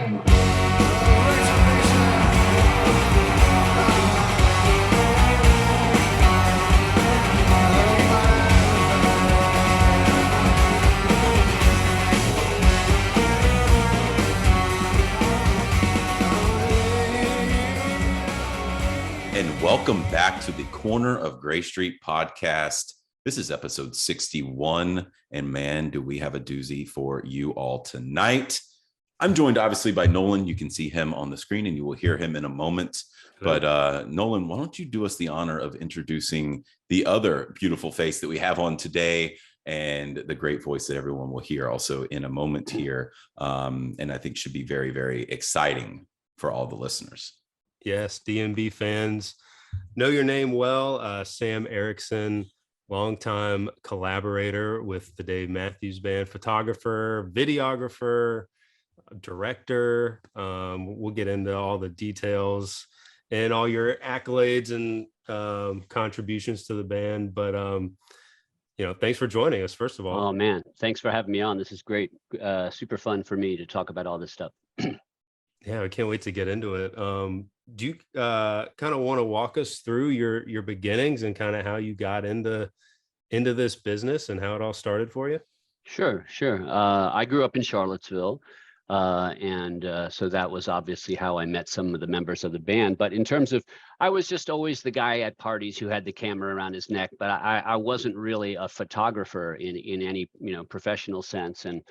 And welcome back to the Corner of Gray Street podcast. This is episode 61, and man, do we have a doozy for you all tonight. I'm joined obviously by Nolan. You can see him on the screen and you will hear him in a moment. But Nolan, why don't you do us the honor of introducing the other beautiful face that we have on today and the great voice that everyone will hear also in a moment here. And I think should be very, very exciting for all the listeners. Yes, DMB fans know your name well. Sam Erickson, longtime collaborator with the Dave Matthews Band, photographer, videographer, director. We'll get into all the details and all your accolades and contributions to the band. But, thanks for joining us, first of all. Oh, man. Thanks for having me on. This is great. Super fun for me to talk about all this stuff. Yeah, I can't wait to get into it. Do you kind of want to walk us through your beginnings and kind of how you got into this business and how it all started for you? Sure. I grew up in Charlottesville, and so that was obviously how I met some of the members of the band. But in terms of, I was just always the guy at parties who had the camera around his neck, but I wasn't really a photographer in any professional sense. And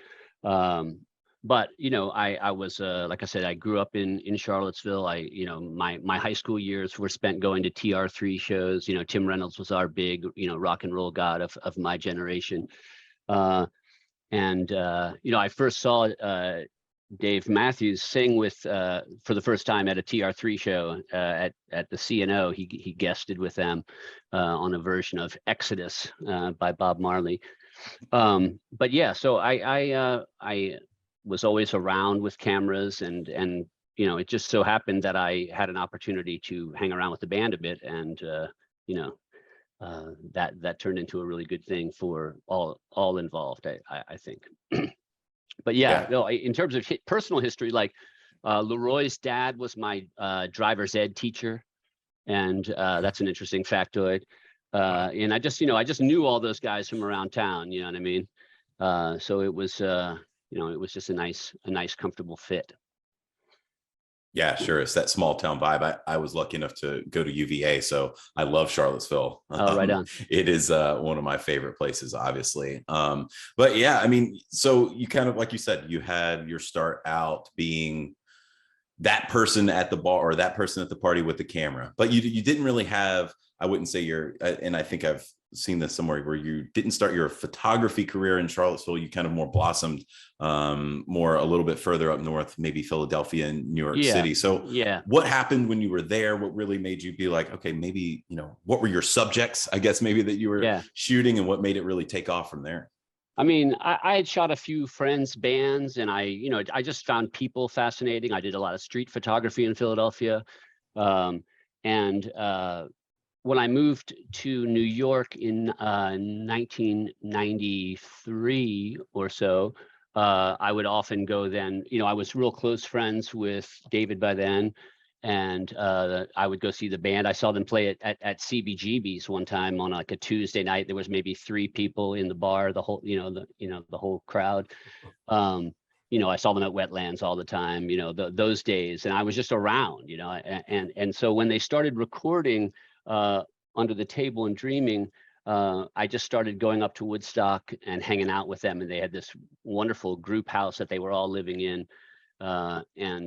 but I was like I said, I grew up in Charlottesville. My high school years were spent going to TR3 shows. Tim Reynolds was our big rock and roll god of my generation. I first saw Dave Matthews sing with for the first time at a TR3 show at the CNO. He guested with them on a version of Exodus by Bob Marley. But yeah, so I was always around with cameras, and it just so happened that I had an opportunity to hang around with the band a bit, and that turned into a really good thing for all involved, I think. But yeah, no, in terms of personal history, like Leroy's dad was my driver's ed teacher, and that's an interesting factoid. And I just knew all those guys from around town. You know what I mean? So it was it was just a nice, comfortable fit. Yeah, sure. It's that small town vibe. I was lucky enough to go to UVA, so I love Charlottesville. Oh, right on. It is one of my favorite places, obviously. But yeah, I mean, so you kind of, like you said, you had your start out being that person at the bar or that person at the party with the camera, but you didn't really have, I wouldn't say and I think I've seen this somewhere where you didn't start your photography career in Charlottesville. You kind of more blossomed more a little bit further up north, maybe Philadelphia and New York City. So yeah, what happened when you were there? What really made you be like, okay, maybe, what were your subjects, I guess, maybe that you were shooting, and what made it really take off from there? I mean, I had shot a few friends' bands, and I just found people fascinating. I did a lot of street photography in Philadelphia. When I moved to New York in 1993 or so, I would often go then. I was real close friends with David by then, and I would go see the band. I saw them play at CBGB's one time on like a Tuesday night. There was maybe 3 people in the bar, the whole the whole crowd. I saw them at Wetlands all the time, those days, and I was just around, and so when they started recording Under the Table and Dreaming, I just started going up to Woodstock and hanging out with them, and they had this wonderful group house that they were all living in. Again,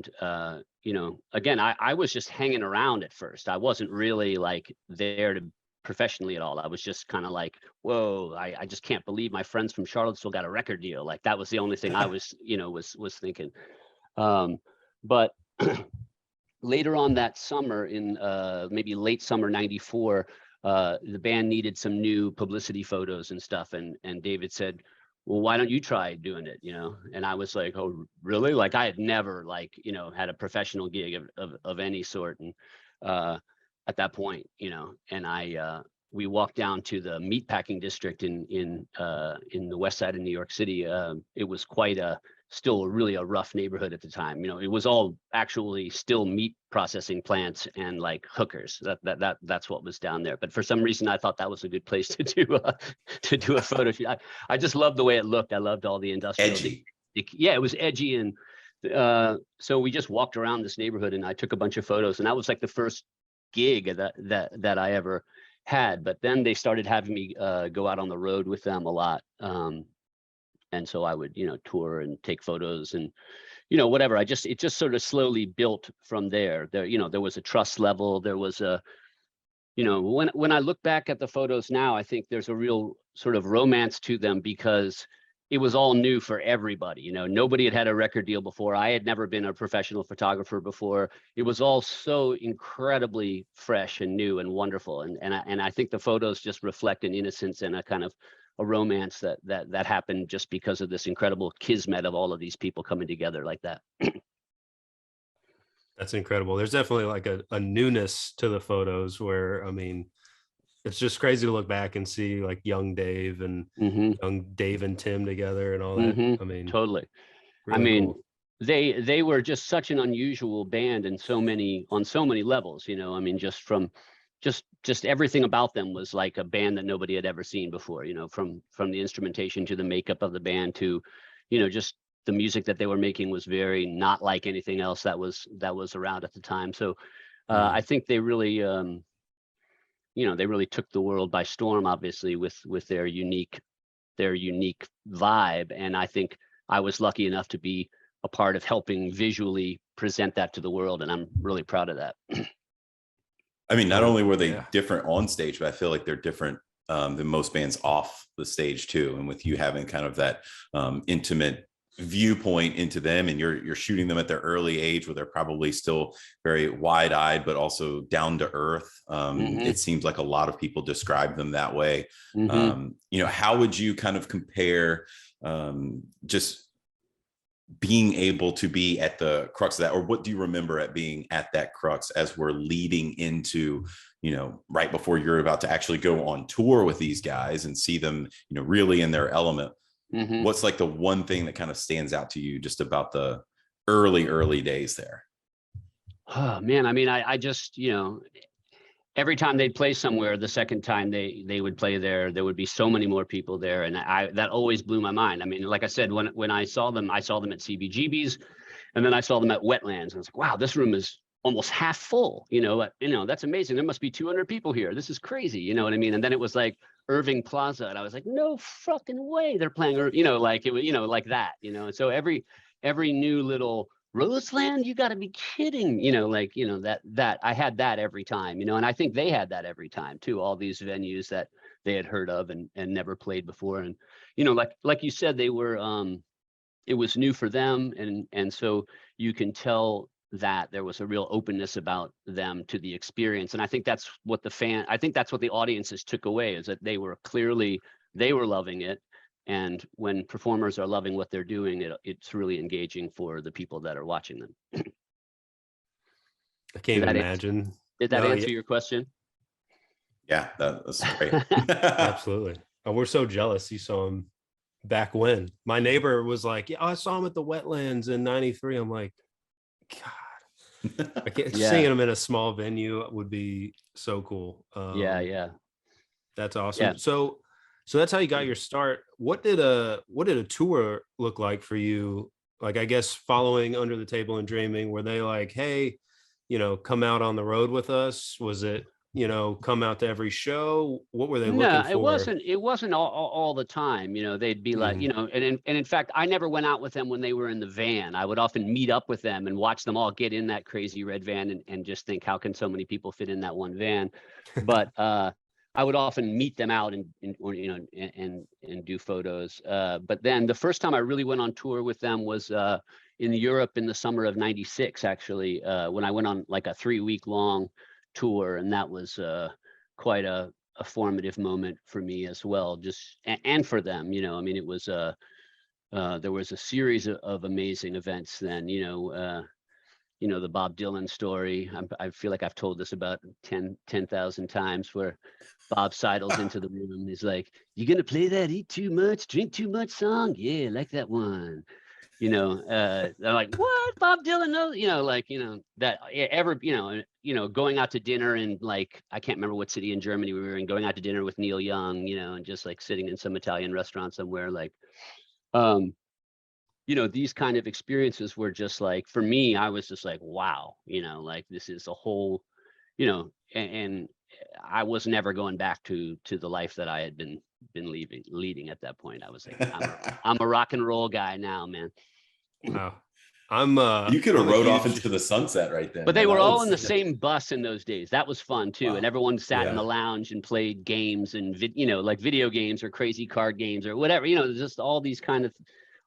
I was just hanging around at first. I wasn't really like there to professionally at all. I was just kind of like, whoa, I just can't believe my friends from Charlottesville got a record deal. Like that was the only thing I was, was thinking. But later on that summer, in maybe late summer '94, the band needed some new publicity photos and stuff, and David said, well, why don't you try doing it, and I was like, oh, really? Like I had never had a professional gig of any sort, and at that point, and we walked down to the meatpacking district in the west side of New York City. It was quite a still really a rough neighborhood at the time. You know, it was all actually still meat processing plants and like hookers. That's what was down there. But for some reason, I thought that was a good place to do a photo shoot. I just loved the way it looked. I loved all the industrial. Edgy. Yeah, it was edgy, and so we just walked around this neighborhood, and I took a bunch of photos, and that was like the first gig that I ever had. But then they started having me go out on the road with them a lot. And so I would, you know, tour and take photos and, you know, whatever. It just sort of slowly built from there. You know, there was a trust level. There was a, you know, when I look back at the photos now, I think there's a real sort of romance to them because it was all new for everybody. You know, nobody had had a record deal before. I had never been a professional photographer before. It was all so incredibly fresh and new and wonderful. And I think the photos just reflect an innocence and a kind of a romance that happened just because of this incredible kismet of all of these people coming together like that. That's incredible. There's definitely like a newness to the photos where, I mean, it's just crazy to look back and see like young Dave and young Dave and Tim together and all that. I mean, totally. Really I mean, cool. they were just such an unusual band and on so many levels, you know. I mean, just from just everything about them was like a band that nobody had ever seen before, you know, from the instrumentation to the makeup of the band to, you know, just the music that they were making was very not like anything else that was around at the time. So I think they really, you know, they really took the world by storm, obviously, with their unique vibe. And I think I was lucky enough to be a part of helping visually present that to the world. And I'm really proud of that. I mean, not only were they different on stage, but I feel like they're different than most bands off the stage too. And with you having kind of that intimate viewpoint into them, and you're shooting them at their early age where they're probably still very wide-eyed, but also down to earth. It seems like a lot of people describe them that way. You know, how would you kind of compare just being able to be at the crux of that, or what do you remember at being at that crux as we're leading into, you know, right before you're about to actually go on tour with these guys and see them, you know, really in their element? What's like the one thing that kind of stands out to you just about the early days there? Oh man, I mean, I just, you know, every time they'd play somewhere, the second time they would play there would be so many more people there, and that always blew my mind. I mean, like I said, when I saw them at CBGB's, and then I saw them at Wetlands, and I was like, wow, this room is almost half full. You know, that's amazing. There must be 200 people here. This is crazy. You know what I mean? And then it was like Irving Plaza, and I was like, no fucking way they're playing, you know, like it was, you know, like that. You know, and so every new little Roseland, you got to be kidding, you know, like, you know, that I had that every time, you know, and I think they had that every time too, all these venues that they had heard of and never played before. And, you know, like you said, they were, it was new for them. And so you can tell that there was a real openness about them to the experience. And I think that's what the audiences took away, is that they were loving it. And when performers are loving what they're doing, it's really engaging for the people that are watching them. I can't even imagine. Did that answer your question? Yeah, that's great. Absolutely. Oh, we're so jealous you saw him back when. My neighbor was like, yeah, I saw him at the Wetlands in '93. I'm like, God, I can't, seeing him in a small venue would be so cool. Yeah. That's awesome. Yeah. So that's how you got your start. What did a tour look like for you? Like, I guess following Under the Table and Dreaming, were they like, hey, you know, come out on the road with us? Was it, you know, come out to every show? What were they looking for? It wasn't all the time. You know, they'd be like, you know, and in fact, I never went out with them when they were in the van. I would often meet up with them and watch them all get in that crazy red van and just think, how can so many people fit in that one van? But I would often meet them out and do photos. But then the first time I really went on tour with them was in Europe in the summer of '96, actually, when I went on like a 3-week long tour. And that was quite a formative moment for me as well, just and for them. You know, I mean, it was there was a series of amazing events then, you know, the Bob Dylan story. I feel like I've told this about 10,000 times, where Bob sidles into the room. He's like, "You gonna play that 'Eat Too Much, Drink Too Much' song? Yeah, like that one." They're like, what, Bob Dylan? No, that ever, going out to dinner in, like, I can't remember what city in Germany we were in, going out to dinner with Neil Young, and just like sitting in some Italian restaurant somewhere, like, these kind of experiences were just like, for me, I was just like, wow, like this is a whole, and I was never going back to the life that I had been leading at that point. I was like, I'm a rock and roll guy now, man. Wow. You could have I'm a rode off huge- into the sunset right then. But they man. were That all was- in the same bus in those days. That was fun too. Wow. And everyone sat in Yeah. the lounge and played games and like video games or crazy card games or whatever, just all these kind of,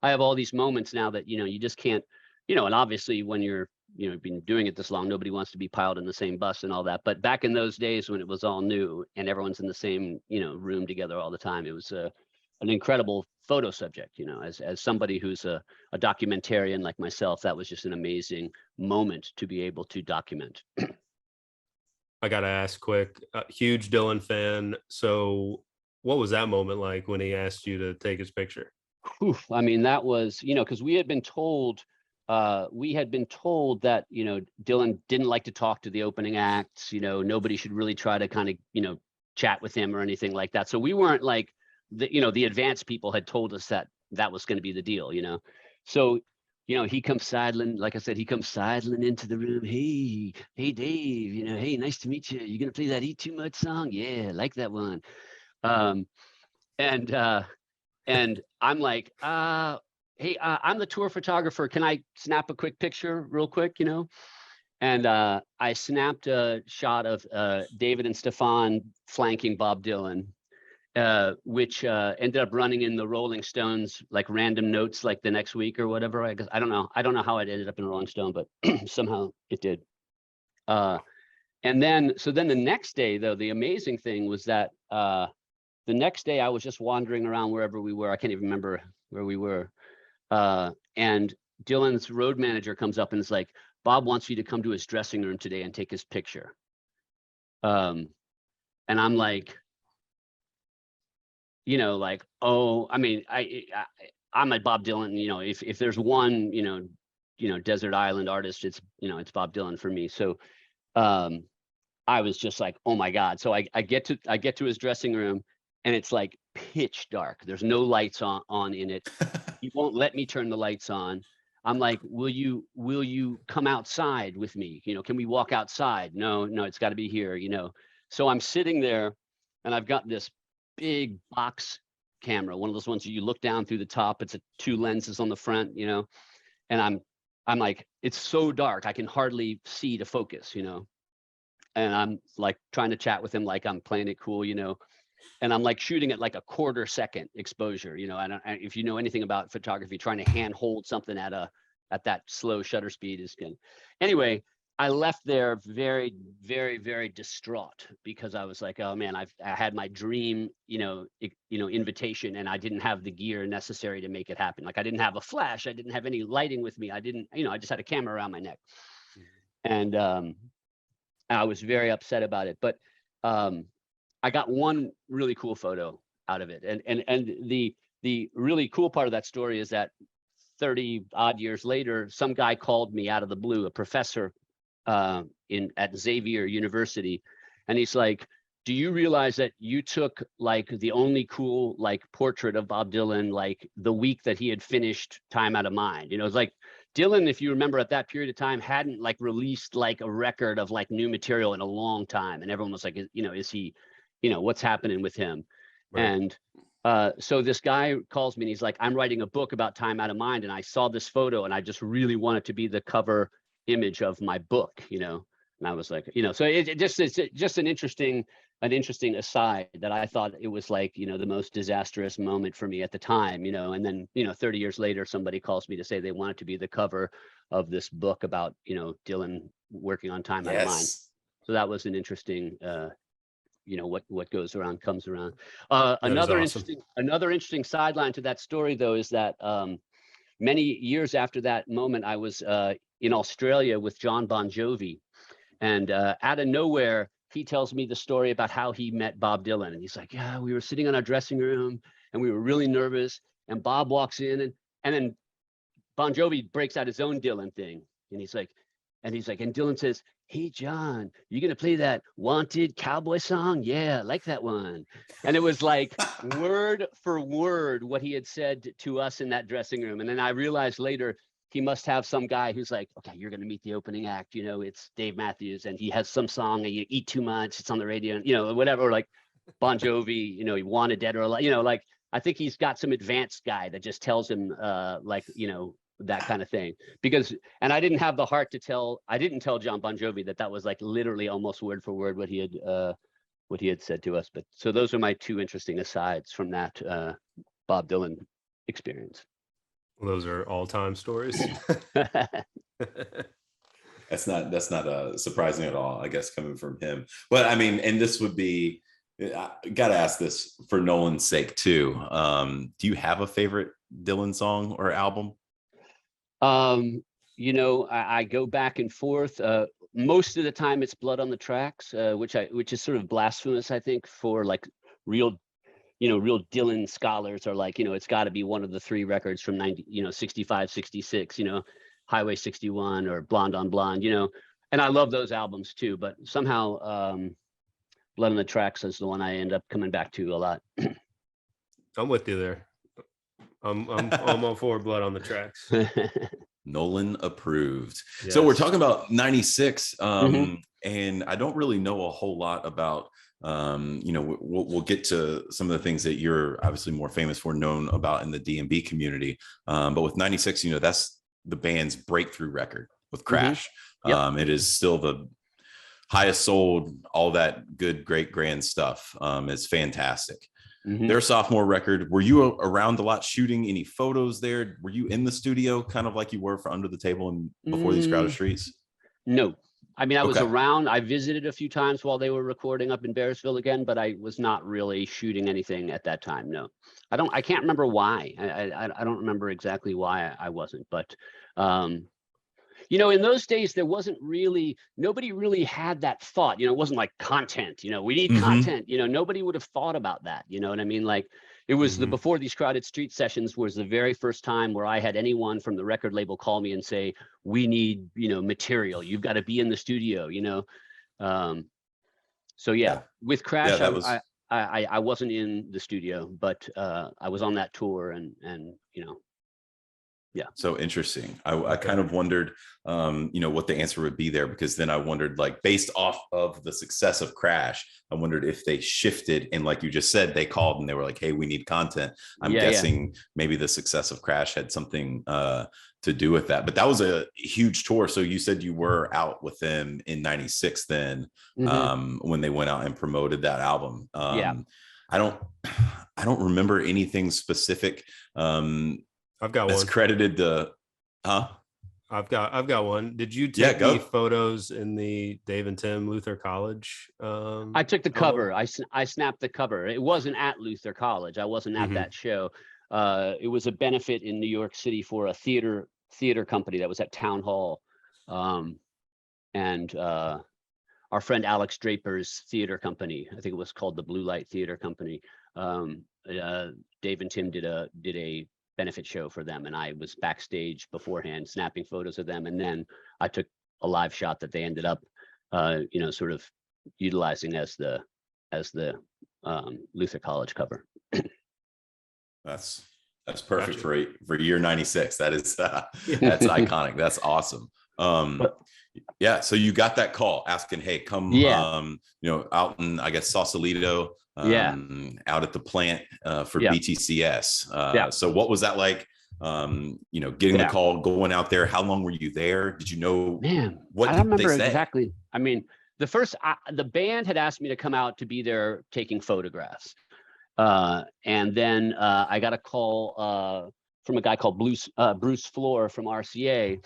I have all these moments now that, you just can't, and obviously when you're, been doing it this long, nobody wants to be piled in the same bus and all that. But back in those days when it was all new and everyone's in the same, room together all the time, it was an incredible photo subject, as somebody who's a documentarian like myself, that was just an amazing moment to be able to document. I got to ask quick, huge Dylan fan. So what was that moment like when he asked you to take his picture? Oof, I mean, that was, because we had been told that, Dylan didn't like to talk to the opening acts, nobody should really try to kind of, chat with him or anything like that. So we weren't like, the advanced people had told us that was going to be the deal, So, he comes sidling, like I said, he comes sidling into the room. Hey, Dave, hey, nice to meet you. You going to play that Eat Too Much song? Yeah, I like that one. And I'm like, hey, I'm the tour photographer. Can I snap a quick picture real quick, And I snapped a shot of David and Stefan flanking Bob Dylan, which ended up running in the Rolling Stones, like random notes, like the next week or whatever. I guess I don't know how it ended up in Rolling Stone, but somehow it did. And then the next day, though, the amazing thing was that the next day I was just wandering around wherever we were. I can't even remember where we were. And Dylan's road manager comes up and is like, Bob wants you to come to his dressing room today and take his picture. And I'm like, like, oh, I mean, I'm a Bob Dylan, if there's one, desert island artist, it's Bob Dylan for me. So I was just like, oh my God. So I get to his dressing room and it's like pitch dark. There's no lights on in it. He won't let me turn the lights on. I'm like, will you come outside with me? Can we walk outside? No, it's got to be here, So I'm sitting there and I've got this big box camera, one of those ones that you look down through the top. It's 2 lenses on the front, and I'm like, it's so dark, I can hardly see to focus, and I'm like trying to chat with him like I'm playing it cool, and I'm like shooting at like a 1/4 second exposure, if you know anything about photography, trying to hand hold something at that slow shutter speed is good. Anyway, I left there very, very, very distraught because I was like, oh man, I had my dream, invitation, and I didn't have the gear necessary to make it happen. Like I didn't have a flash, I didn't have any lighting with me, I didn't, I just had a camera around my neck, and I was very upset about it. But I got one really cool photo out of it, and the really cool part of that story is that 30 odd years later, some guy called me out of the blue, a professor at Xavier University, and he's like, do you realize that you took like the only cool like portrait of Bob Dylan like the week that he had finished Time Out of Mind? It's like Dylan, if you remember, at that period of time hadn't like released like a record of like new material in a long time, and everyone was like, is he, what's happening with him? Right. And so this guy calls me and he's like, I'm writing a book about Time Out of Mind, and I saw this photo and I just really want it to be the cover image of my book, and I was like, so it's just an interesting aside that I thought it was like, the most disastrous moment for me at the time, and then, 30 years later, somebody calls me to say they want it to be the cover of this book about, Dylan working on Time Out of Mind. So that was an interesting, what goes around comes around. Another interesting sideline to that story, though, is that many years after that moment, I was in Australia with John Bon Jovi, and out of nowhere, he tells me the story about how he met Bob Dylan. And he's like, yeah, we were sitting in our dressing room and we were really nervous, and Bob walks in, and then Bon Jovi breaks out his own Dylan thing, and he's like, and Dylan says, "Hey John, you gonna play that Wanted cowboy song? Yeah, I like that one." And it was like word for word what he had said to us in that dressing room. And then I realized later he must have some guy who's like, "Okay, you're gonna meet the opening act. You know, it's Dave Matthews, and he has some song, and you eat too much. It's on the radio, and you know, whatever." Or like Bon Jovi, you know, he wanted Dead or Alive. You know, like I think he's got some advanced guy that just tells him, like, you know, that kind of thing. Because, and I didn't have the heart to tell, I didn't tell John Bon Jovi that was like literally almost word for word what he had said to us. But so those are my two interesting asides from that Bob Dylan experience. Well, those are all-time stories. That's not surprising at all, I guess, coming from him. But I mean, and this would be, I got to ask this for Nolan's sake too. Do you have a favorite Dylan song or album? You know, I go back and forth. Most of the time it's Blood on the Tracks, which is sort of blasphemous, I think, for like real Dylan scholars are like, you know, it's got to be one of the three records from 65, 66, you know, Highway 61 or Blonde on Blonde, you know, and I love those albums too, but somehow, Blood on the Tracks is the one I end up coming back to a lot. I'm with you there. I'm all for Blood on the Tracks. Nolan approved. Yes. So we're talking about 96, Mhm. and I don't really know a whole lot about, you know, we'll get to some of the things that you're obviously more famous for, known about in the D&B community. But with 96, you know, that's the band's breakthrough record with Crash. Yep. It is still the highest sold, all that good, great, grand stuff. It's fantastic. Mhm. Their sophomore record. Were you around a lot shooting any photos there? Were you in the studio kind of like you were for Under the Table and Before These Crowded Streets? No. I mean, I was Okay. around. I visited a few times while they were recording up in Bearsville again, but I was not really shooting anything at that time. No, I can't remember why. I don't remember exactly why I wasn't, but you know, in those days, there wasn't really, nobody really had that thought, you know, it wasn't like content, you know, we need content, you know, nobody would have thought about that. You know what I mean? Like it was the Before These Crowded Street sessions was the very first time where I had anyone from the record label call me and say, we need, you know, material, you've got to be in the studio, you know? So yeah, with Crash, I wasn't in the studio, but I was on that tour and you know, yeah. So interesting. I kind of wondered, you know, what the answer would be there, because then I wondered, like, based off of the success of Crash, I wondered if they shifted, and like you just said, they called and they were like, hey, we need content. I'm guessing maybe the success of Crash had something to do with that. But that was a huge tour. So you said you were out with them in 96 then, when they went out and promoted that album. I don't remember anything specific. I've got that's one credited to, I've got one. Did you take go. the photos in the Dave and Tim Luther College? I took the cover. I snapped the cover. It wasn't at Luther College. I wasn't at that show. It was a benefit in New York City for a theater company that was at Town Hall, and our friend Alex Draper's theater company. I think it was called the Blue Light Theater Company. Dave and Tim did a benefit show for them, and I was backstage beforehand snapping photos of them, and then I took a live shot that they ended up you know, sort of utilizing as the Luther College cover. That's perfect for year 96. That is that's iconic. That's awesome. Yeah, so you got that call asking, hey, come you know, out in, I guess, Sausalito, out at the plant for BTCS. So what was that like? You know, getting the call, going out there. How long were you there? Did you know? Man, what I don't remember they say? exactly. I mean, the band had asked me to come out to be there taking photographs, and then I got a call from a guy called Bruce Floor from RCA.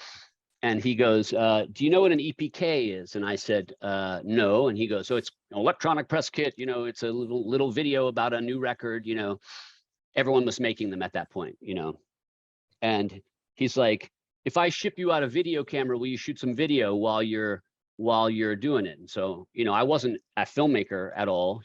And he goes, do you know what an EPK is? And I said, no. And he goes, so it's an electronic press kit. You know, it's a little video about a new record. You know, everyone was making them at that point, you know. And he's like, if I ship you out a video camera, will you shoot some video while you're while you're doing it. And so, I wasn't a filmmaker at all,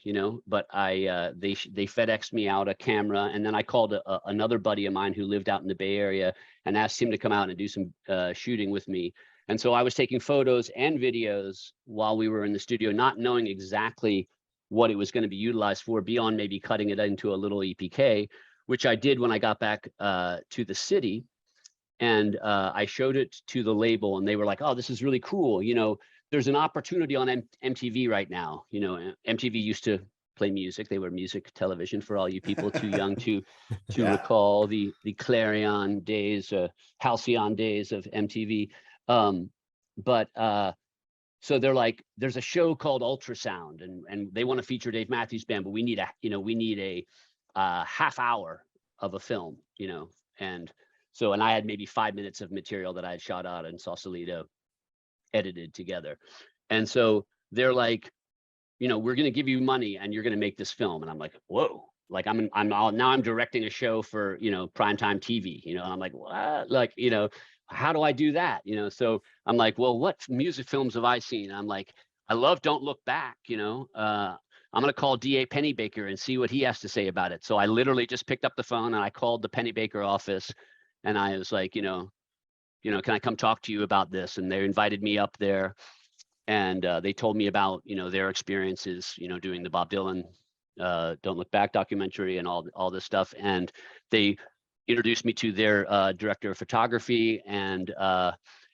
but they FedExed me out a camera, and then I called another buddy of mine who lived out in the Bay Area and asked him to come out and do some shooting with me. And so I was taking photos and videos while we were in the studio, not knowing exactly what it was going to be utilized for, beyond maybe cutting it into a little EPK, which I did when I got back to the city. And I showed it to the label, and they were like, "Oh, this is really cool. There's an opportunity on MTV right now." MTV used to play music. They were music television, for all you people too young to recall the Clarion days, Halcyon days of MTV. So they're like, "There's a show called Ultrasound, and they want to feature Dave Matthews Band, but we need a half hour of a film, and so, and I had maybe 5 minutes of material that I had shot out and Sausalito edited together. And so they're like, we're going to give you money and you're going to make this film. And I'm like, whoa, like I'm directing a show for, primetime TV, and I'm like, what? Like, how do I do that? So I'm like, well, what music films have I seen? I'm like, I love Don't Look Back, I'm going to call DA Pennybaker and see what he has to say about it. So I literally just picked up the phone and I called the Pennybaker office. And I was like, can I come talk to you about this? And they invited me up there, and they told me about, their experiences, doing the Bob Dylan Don't Look Back documentary and all this stuff. And they introduced me to their director of photography, and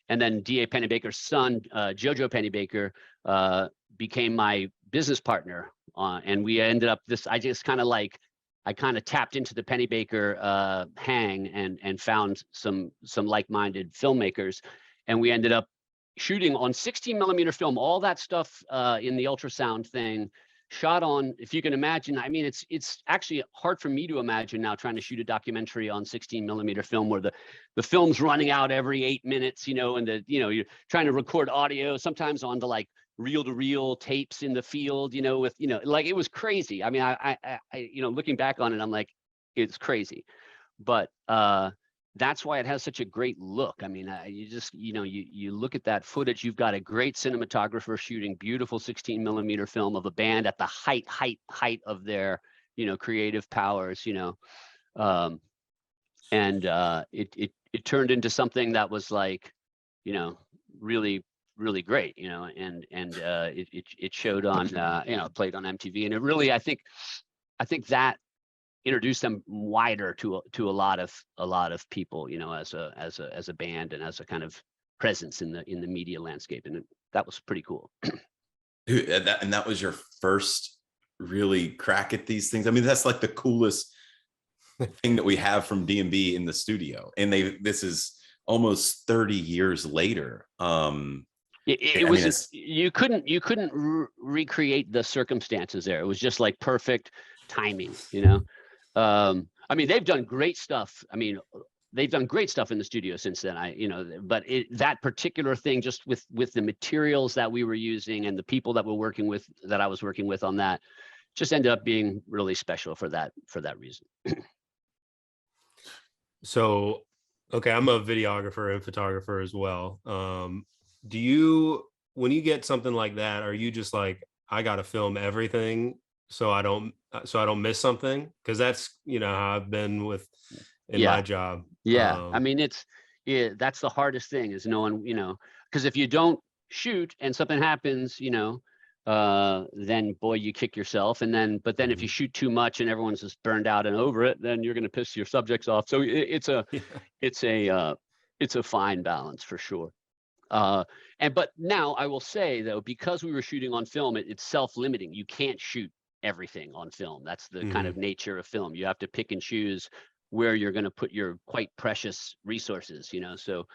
then D.A. Pennybaker's son, Jojo Pennybaker, became my business partner. And we ended up I kind of tapped into the Pennybaker hang and found some like-minded filmmakers, and we ended up shooting on 16 millimeter film. All that stuff in the ultrasound thing shot on, if you can imagine. I mean, it's actually hard for me to imagine now trying to shoot a documentary on 16 millimeter film where the film's running out every 8 minutes, and you're trying to record audio sometimes onto like reel-to-reel tapes in the field, with, like, it was crazy. I mean, I looking back on it, I'm like, it's crazy. But that's why it has such a great look. I mean, you just, you look at that footage, you've got a great cinematographer shooting beautiful 16 millimeter film of a band at the height of their, creative powers, and it turned into something that was like, really great, and it showed on, played on MTV, and it really, I think that introduced them wider to a lot of people, as a band and as a kind of presence in the media landscape, and that was pretty cool. That was your first really crack at these things. I mean, that's like the coolest thing that we have from D&B in the studio, and this is almost 30 years later. You couldn't recreate the circumstances there. It was just like perfect timing, I mean, they've done great stuff. I mean, they've done great stuff in the studio since then. But that particular thing, just with the materials that we were using and the people that I was working with on that, just ended up being really special for that reason. So, okay, I'm a videographer and photographer as well. Do you, when you get something like that, are you just like, I got to film everything so I don't miss something? Because that's, how I've been in my job. Yeah. I mean, that's the hardest thing, is knowing, because if you don't shoot and something happens, then boy, you kick yourself. But then if you shoot too much and everyone's just burned out and over it, then you're going to piss your subjects off. So it's a fine balance for sure. But now I will say, though, because we were shooting on film, it's self-limiting. You can't shoot everything on film. That's the kind of nature of film. You have to pick and choose where you're going to put your quite precious resources, So,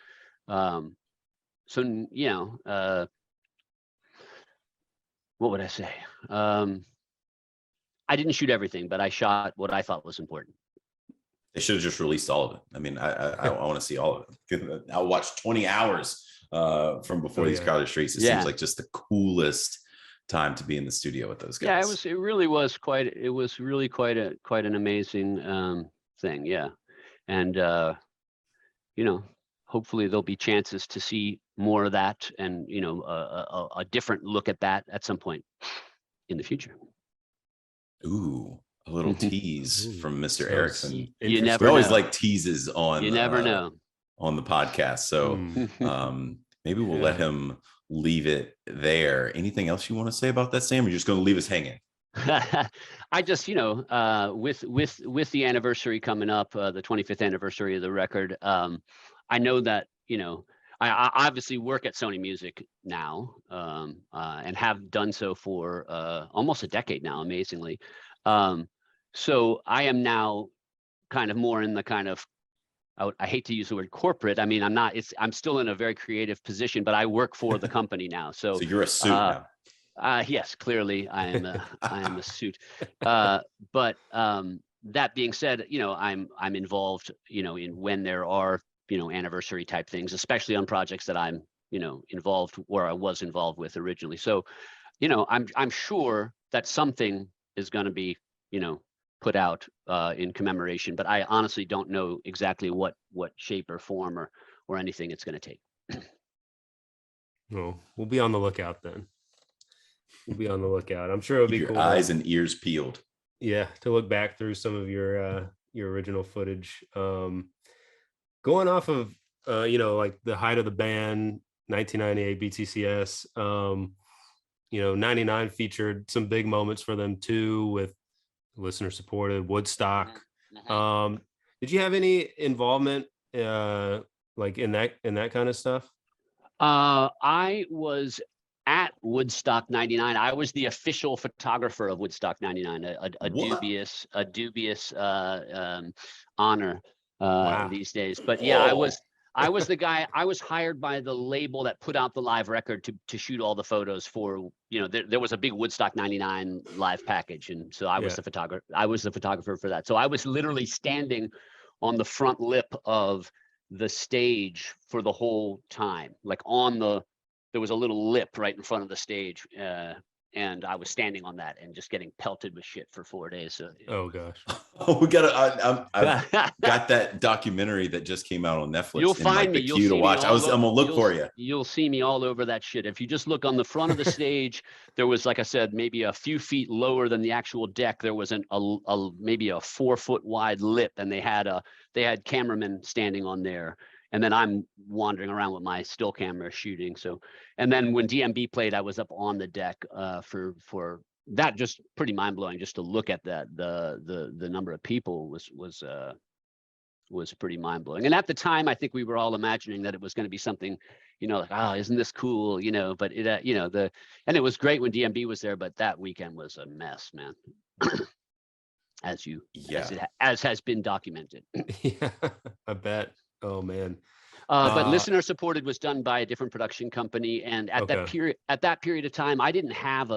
what would I say? I didn't shoot everything, but I shot what I thought was important. They should have just released all of it. I mean, I want to see all of it. I'll watch 20 hours from Before These Crowded Streets. It seems like just the coolest time to be in the studio with those guys. Yeah, it really was quite an amazing thing. Yeah. And hopefully there'll be chances to see more of that, and a different look at that at some point in the future. Ooh, a little tease from Mr. Erickson. You never We always know. like teases on You never know. on the podcast. So maybe we'll let him leave it there. Anything else you want to say about that, Sam? Or you're just going to leave us hanging? I just, with the anniversary coming up, the 25th anniversary of the record, I know that, I obviously work at Sony Music now, and have done so for almost a decade now, amazingly. So I am now kind of more in the kind of, I hate to use the word corporate. I mean, I'm still in a very creative position, but I work for the company now. So you're a suit now. Yes, clearly I am a suit. But that being said, I'm involved, in when there are, anniversary type things, especially on projects that I'm, involved, where I was involved with originally. So, I'm sure that something is going to be, put out in commemoration, but I honestly don't know exactly what shape or form or anything it's going to take. Well, we'll be on the lookout then. We'll be on the lookout. I'm sure it'll be Keep cool. Your eyes and ears peeled. Yeah, to look back through some of your original footage. Going off of like the height of the band, 1998 BTCS. 99 featured some big moments for them too, with listener supported Woodstock. Did you have any involvement like in that kind of stuff? I was at Woodstock 99. I was the official photographer of Woodstock 99, a dubious honor these days. But yeah, I was the guy. I was hired by the label that put out the live record to shoot all the photos for, there was a big Woodstock 99 live package, and so I was the photographer. I was the photographer for that. So I was literally standing on the front lip of the stage for the whole time, like there was a little lip right in front of the stage, and I was standing on that and just getting pelted with shit for 4 days. So, oh gosh. We got I've got that documentary that just came out on Netflix. You'll find me. You'll to watch. I'm gonna look for you. You'll see me all over that shit. If you just look on the front of the stage, there was, like I said, maybe a few feet lower than the actual deck. There was maybe a 4 foot wide lip, and they had cameramen standing on there. And then I'm wandering around with my still camera shooting. So, and then when DMB played, I was up on the deck for that. Just pretty mind blowing just to look at that. The number of people was pretty mind blowing. And at the time, I think we were all imagining that it was going to be something, like, oh, isn't this cool? But it, and it was great when DMB was there, but that weekend was a mess, man. As has been documented. Yeah, I bet. Oh man. But listener supported was done by a different production company, and at that period of time, I didn't have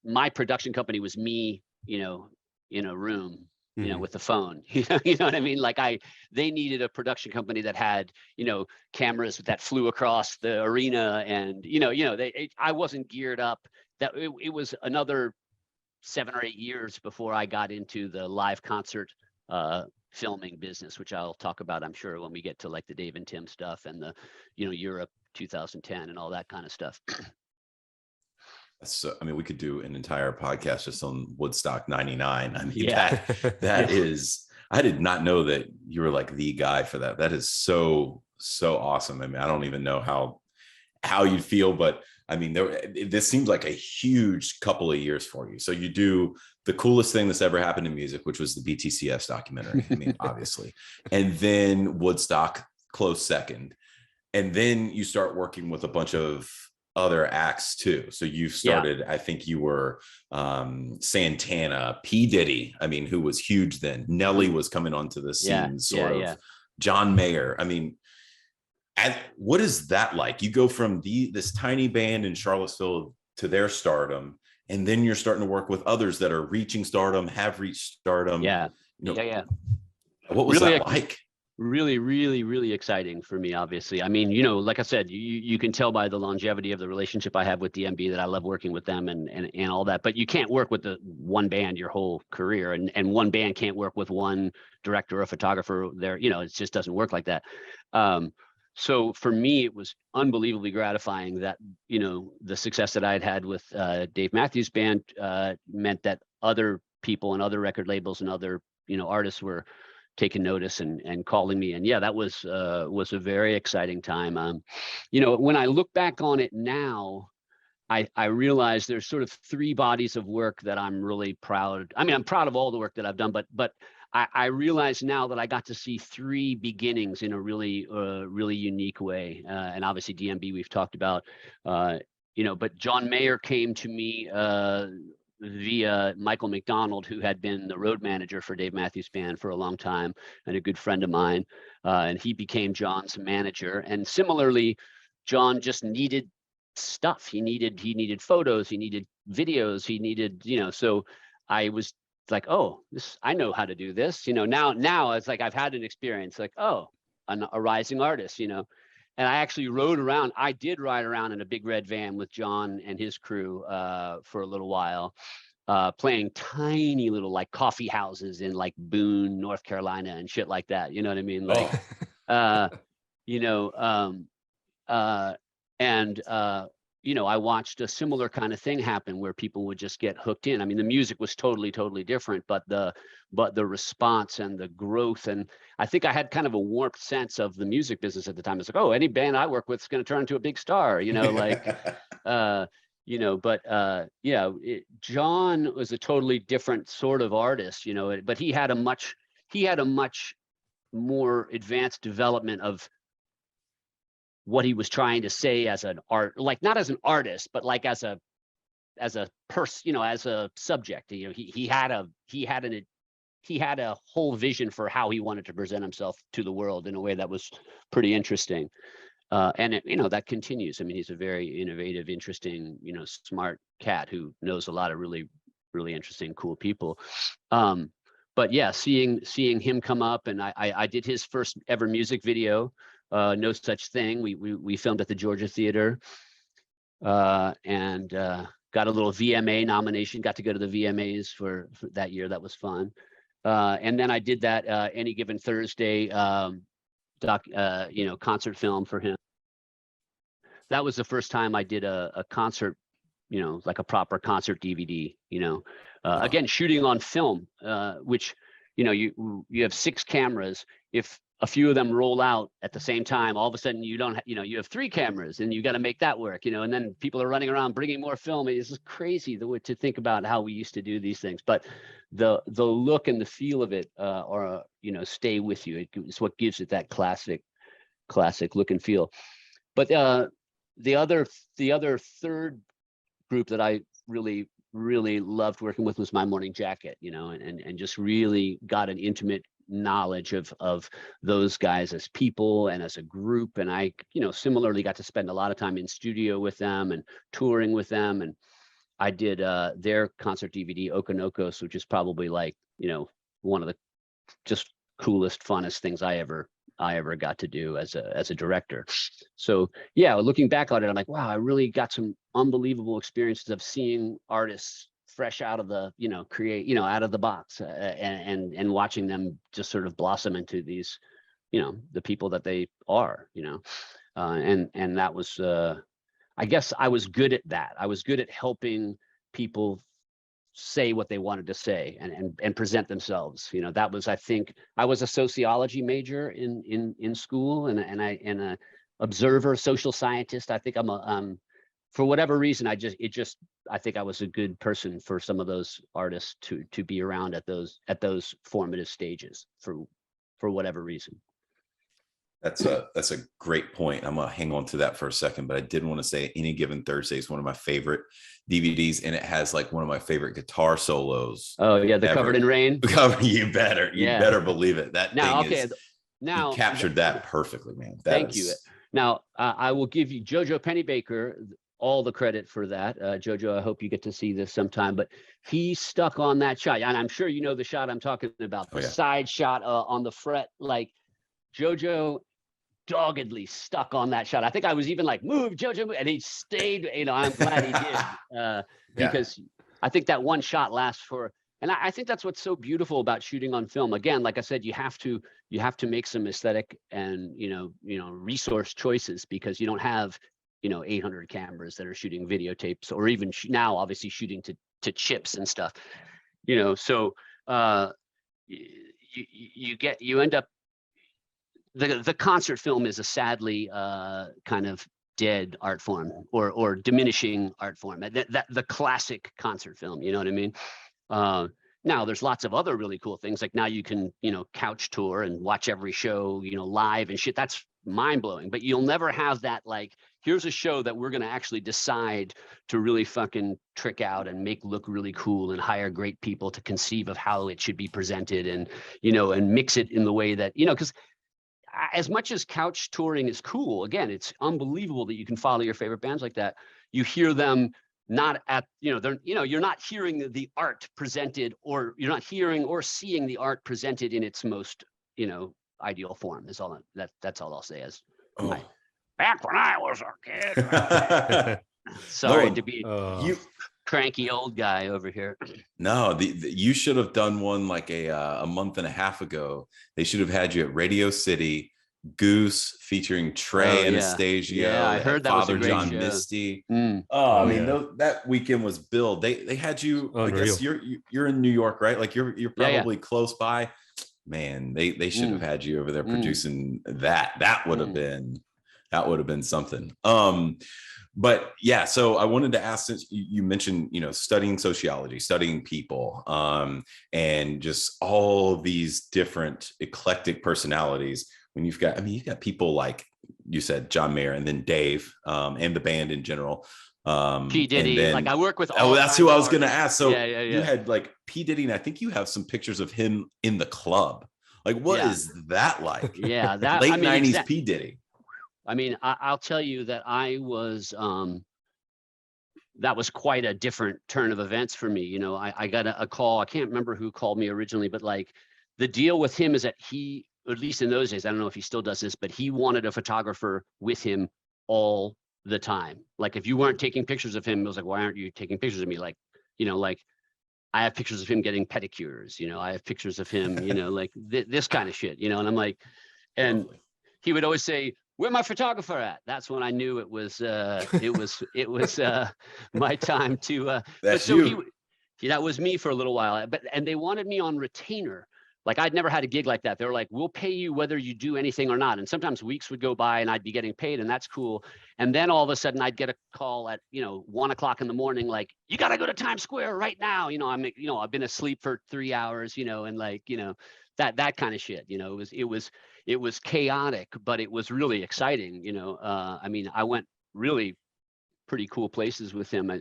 my production company was me, in a room, with the phone. You know what I mean? Like they needed a production company that had, cameras that flew across the arena, and I wasn't geared up. That it was another 7 or 8 years before I got into the live concert filming business, which I'll talk about, I'm sure, when we get to like the Dave and Tim stuff and the, Europe 2010 and all that kind of stuff. So, we could do an entire podcast just on Woodstock 99. That is, I did not know that you were like the guy for that. That is so awesome. I don't even know how you'd feel, but this seems like a huge couple of years for you. So you do the coolest thing that's ever happened in music, which was the BTCS documentary. Obviously. And then Woodstock, close second. And then you start working with a bunch of other acts too. So you've started, I think you were Santana, P. Diddy, who was huge then. Nelly was coming onto the scene, John Mayer. And what is that like? You go from this tiny band in Charlottesville to their stardom, and then you're starting to work with others that are reaching stardom, have reached stardom. What was that like? Really, really, really exciting for me, obviously. Like I said, you can tell by the longevity of the relationship I have with DMB that I love working with them and all that. But you can't work with the one band your whole career, and one band can't work with one director or photographer there. It just doesn't work like that. So for me, it was unbelievably gratifying that, you know, the success that I had had with Dave Matthews Band meant that other people and other record labels and other, you know, artists were taking notice and calling me. And yeah, that was a very exciting time. You know, when I look back on it now, I realize there's sort of three bodies of work that I'm really proud. I mean, I'm proud of all the work that I've done, but I realize now that I got to see three beginnings in a really, really unique way. And obviously DMB we've talked about, you know, but John Mayer came to me via Michael McDonald, who had been the road manager for Dave Matthews Band for a long time and a good friend of mine. And he became John's manager. And similarly, John just needed stuff. He needed photos, he needed videos, he needed, you know, so I was like, oh, I know how to do this, you know. Now it's like I've had an experience, like, oh, a rising artist, you know. And I actually did ride around in a big red van with John and his crew for a little while, playing tiny little like coffee houses in like Boone, North Carolina and shit like that, you know what I mean? Like you know, you know, I watched a similar kind of thing happen where people would just get hooked in. I mean, the music was totally different, but the response and the growth, and I think I had kind of a warped sense of the music business at the time. It's like, oh, any band I work with is going to turn into a big star, you know, like, you know, but yeah, John was a totally different sort of artist, you know, but he had a much more advanced development of what he was trying to say as an art, like not as an artist, but like as a person, you know, as a subject. You know, he had a whole vision for how he wanted to present himself to the world in a way that was pretty interesting. And it, you know, that continues. I mean, he's a very innovative, interesting, you know, smart cat who knows a lot of really, really interesting, cool people. But yeah, seeing him come up, and I did his first ever music video. No Such Thing. We filmed at the Georgia Theater, and got a little VMA nomination. Got to go to the VMAs for that year. That was fun. And then I did that Any Given Thursday you know, concert film for him. That was the first time I did a concert, you know, like a proper concert DVD. You know, again, shooting on film, which, you know, you have 6 cameras. If a few of them roll out at the same time, all of a sudden you don't, you know, you have 3 cameras and you got to make that work, you know, and then people are running around bringing more film. It's just crazy to think about how we used to do these things, but the look and the feel of it are, you know, stay with you. It's what gives it that classic look and feel. But the other third group that I really loved working with was My Morning Jacket, you know, and just really got an intimate knowledge of those guys as people and as a group. And I, you know, similarly got to spend a lot of time in studio with them and touring with them. And I did their concert DVD, Okonokos, which is probably like, you know, one of the just coolest, funnest things I ever got to do as a director. So yeah, looking back on it, I'm like, wow, I really got some unbelievable experiences of seeing artists fresh out of the, you know, out of the box, and watching them just sort of blossom into these, you know, the people that they are, you know. And that was, I guess I was good at that. I was good at helping people say what they wanted to say and present themselves. You know, that was, I think I was a sociology major in school, and a observer, social scientist. I think I'm for whatever reason, I think I was a good person for some of those artists to be around at those formative stages for whatever reason. That's a great point. I'm gonna hang on to that for a second, but I did want to say Any Given Thursday is one of my favorite DVDs, and it has like one of my favorite guitar solos. Oh yeah, the ever. Covered in Rain. You better believe it. That now, thing okay, is, now he captured that perfectly, man. Thank you. Now I will give you Jojo Pennybaker all the credit for that. Jojo, I hope you get to see this sometime, but he stuck on that shot, and I'm sure you know the shot I'm talking about, the side shot on the fret. Like Jojo doggedly stuck on that shot. I think I was even like, move Jojo, move, and he stayed. You know, I'm glad he did, because I think that one shot lasts for And I think that's what's so beautiful about shooting on film. Again, like I said, you have to make some aesthetic and resource choices, because you don't have 800 cameras that are shooting videotapes, or even now obviously shooting to chips and stuff. So you end up, the concert film is a sadly kind of dead art form, or diminishing art form. That the classic concert film, you know what I mean? Now there's lots of other really cool things, like now you can couch tour and watch every show live and shit. That's mind-blowing. But you'll never have that, like, here's a show that we're going to actually decide to really fucking trick out and make look really cool, and hire great people to conceive of how it should be presented, and and mix it in the way that because as much as couch touring is cool, again, it's unbelievable that you can follow your favorite bands like that. You hear them not at, they're, you're not hearing the art presented, or you're not hearing or seeing the art presented in its most, ideal form, is all that's all I'll say. As back when I was a kid. Sorry to be you cranky old guy over here. No, you should have done one like a month and a half ago. They should have had you at Radio City, Goose featuring Trey, Anastasio. Yeah, I heard that Father was a great John show. Misty. I mean, that weekend was billed. They had you. Unreal. I guess you're in New York, right? Like you're probably close by. Man, they should have had you over there producing that. That would have been something. But yeah, so I wanted to ask, since you mentioned, studying sociology, studying people, and just all these different eclectic personalities. When you've got people like you said, John Mayer, and then Dave, and the band in general. P. Diddy, then, like I work with all that's who I was going to ask. So yeah. You had like P. Diddy, and I think you have some pictures of him in the club. Like, what is that like? Yeah, that late 90s P. Diddy. I mean, I'll tell you that I was, that was quite a different turn of events for me. I got a call. I can't remember who called me originally, but like the deal with him is that he, at least in those days, I don't know if he still does this, but he wanted a photographer with him all the time. Like if you weren't taking pictures of him, it was like, why aren't you taking pictures of me? Like, like I have pictures of him getting pedicures, I have pictures of him, like this kind of shit, and I'm like, and he would always say, where my photographer at? That's when I knew it was my time to. That's so you. That was me for a little while. And they wanted me on retainer. Like I'd never had a gig like that. They were like, we'll pay you whether you do anything or not. And sometimes weeks would go by and I'd be getting paid, and that's cool. And then all of a sudden I'd get a call at 1 o'clock in the morning, like, you got to go to Times Square right now. I've been asleep for 3 hours, and like that kind of shit. It was chaotic, but it was really exciting. I mean, I went really pretty cool places with him.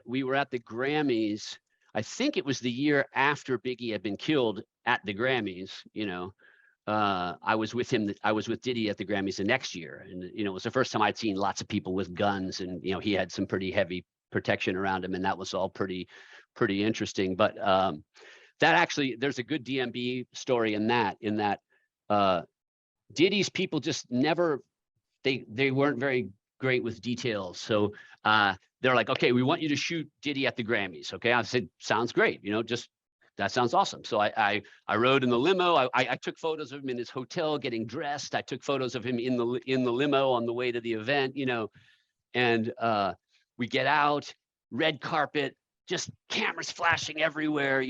We were at the Grammys. I think it was the year after Biggie had been killed at the Grammys. I was with him. I was with Diddy at the Grammys the next year, and it was the first time I'd seen lots of people with guns, and he had some pretty heavy protection around him, and that was all pretty interesting. But that actually, there's a good DMB story in that Diddy's people just never, they weren't very great with details. So they're like, okay, we want you to shoot Diddy at the Grammys. Okay, I said, sounds great. Just that sounds awesome. So I rode in the limo. I took photos of him in his hotel getting dressed. I took photos of him in the limo on the way to the event. And we get out, red carpet, just cameras flashing everywhere,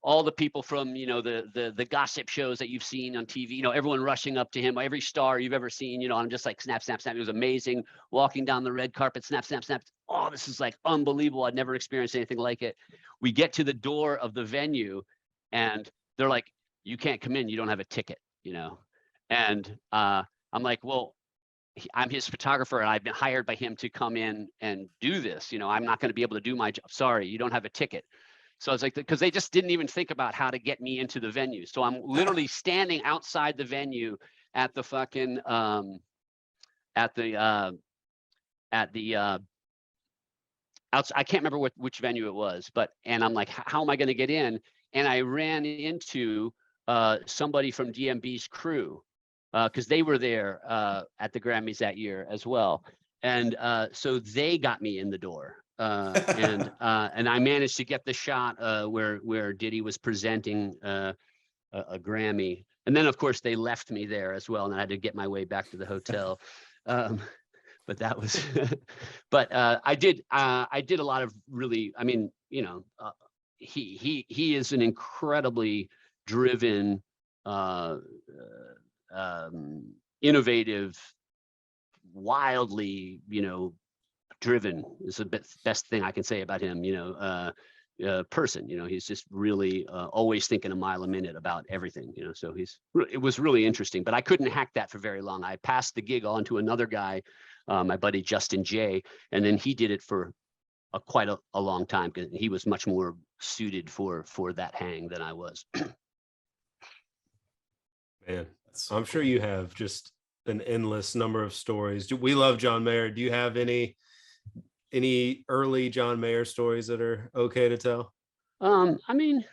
all the people from, the gossip shows that you've seen on TV, everyone rushing up to him, every star you've ever seen, I'm just like, snap, snap, snap. It was amazing. Walking down the red carpet, snap, snap, snap. Oh, this is like unbelievable. I'd never experienced anything like it. We get to the door of the venue and they're like, you can't come in. You don't have a ticket, And I'm like, well, I'm his photographer and I've been hired by him to come in and do this. I'm not going to be able to do my job. Sorry, you don't have a ticket. So I was like, because they just didn't even think about how to get me into the venue. So I'm literally standing outside the venue at the fucking, I can't remember which venue it was, and I'm like, how am I going to get in? And I ran into somebody from DMB's crew. Because they were there at the Grammys that year as well. And so they got me in the door. and I managed to get the shot where Diddy was presenting a Grammy, and then of course they left me there as well, and I had to get my way back to the hotel. But that was, but I did a lot of really, I mean, you know, he is an incredibly driven, innovative, wildly, you know, driven is the best thing I can say about him, you know, person, you know, he's just really always thinking a mile a minute about everything, you know, so it was really interesting, but I couldn't hack that for very long. I passed the gig on to another guy, my buddy Justin J, and then he did it for quite a long time, because he was much more suited for that hang than I was. Man, I'm sure you have just an endless number of stories. We love John Mayer. Do you have any early John Mayer stories that are okay to tell? I mean,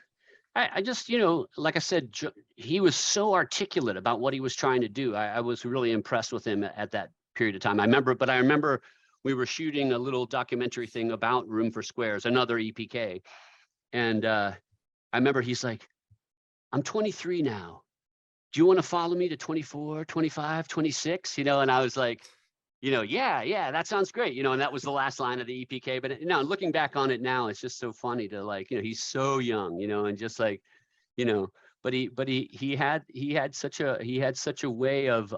I just, you know, like I said, he was so articulate about what he was trying to do. I was really impressed with him at that period of time. I remember we were shooting a little documentary thing about Room for Squares, another EPK. And I remember he's like, I'm 23 now. Do you want to follow me to 24, 25, 26? You know, and I was like, you know, yeah, that sounds great. You know, and that was the last line of the EPK. But now looking back on it now, it's just so funny to, like, you know, he's so young, you know, and just like, you know, but he had such a way of,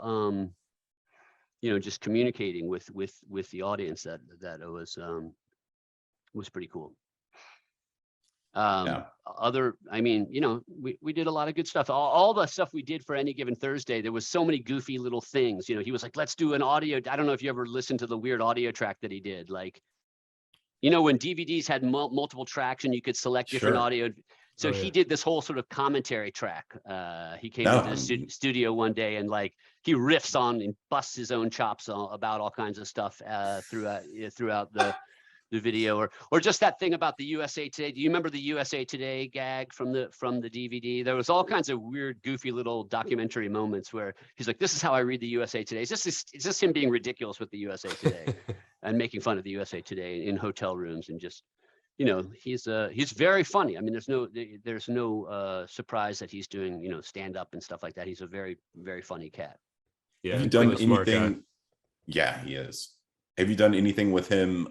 you know, just communicating with the audience that was pretty cool. I mean, you know, we did a lot of good stuff. All the stuff we did for Any Given Thursday, there was so many goofy little things. You know, he was like, let's do an audio. I don't know if you ever listened to the weird audio track that he did. Like, you know, when DVDs had multiple tracks and you could select different audio. So he did this whole sort of commentary track. He came into the studio one day and, like, he riffs on and busts his own chops about all kinds of stuff throughout the video, or just that thing about the USA Today. Do you remember the USA Today gag from the DVD? There was all kinds of weird, goofy little documentary moments where he's like, "This is how I read the USA Today." It's just him being ridiculous with the USA Today and making fun of the USA Today in hotel rooms, and just, you know, he's very funny. I mean, there's no surprise that he's doing, you know, stand up and stuff like that. He's a very, very funny cat. Yeah. Have you done anything? Yeah, he is. Have you done anything with him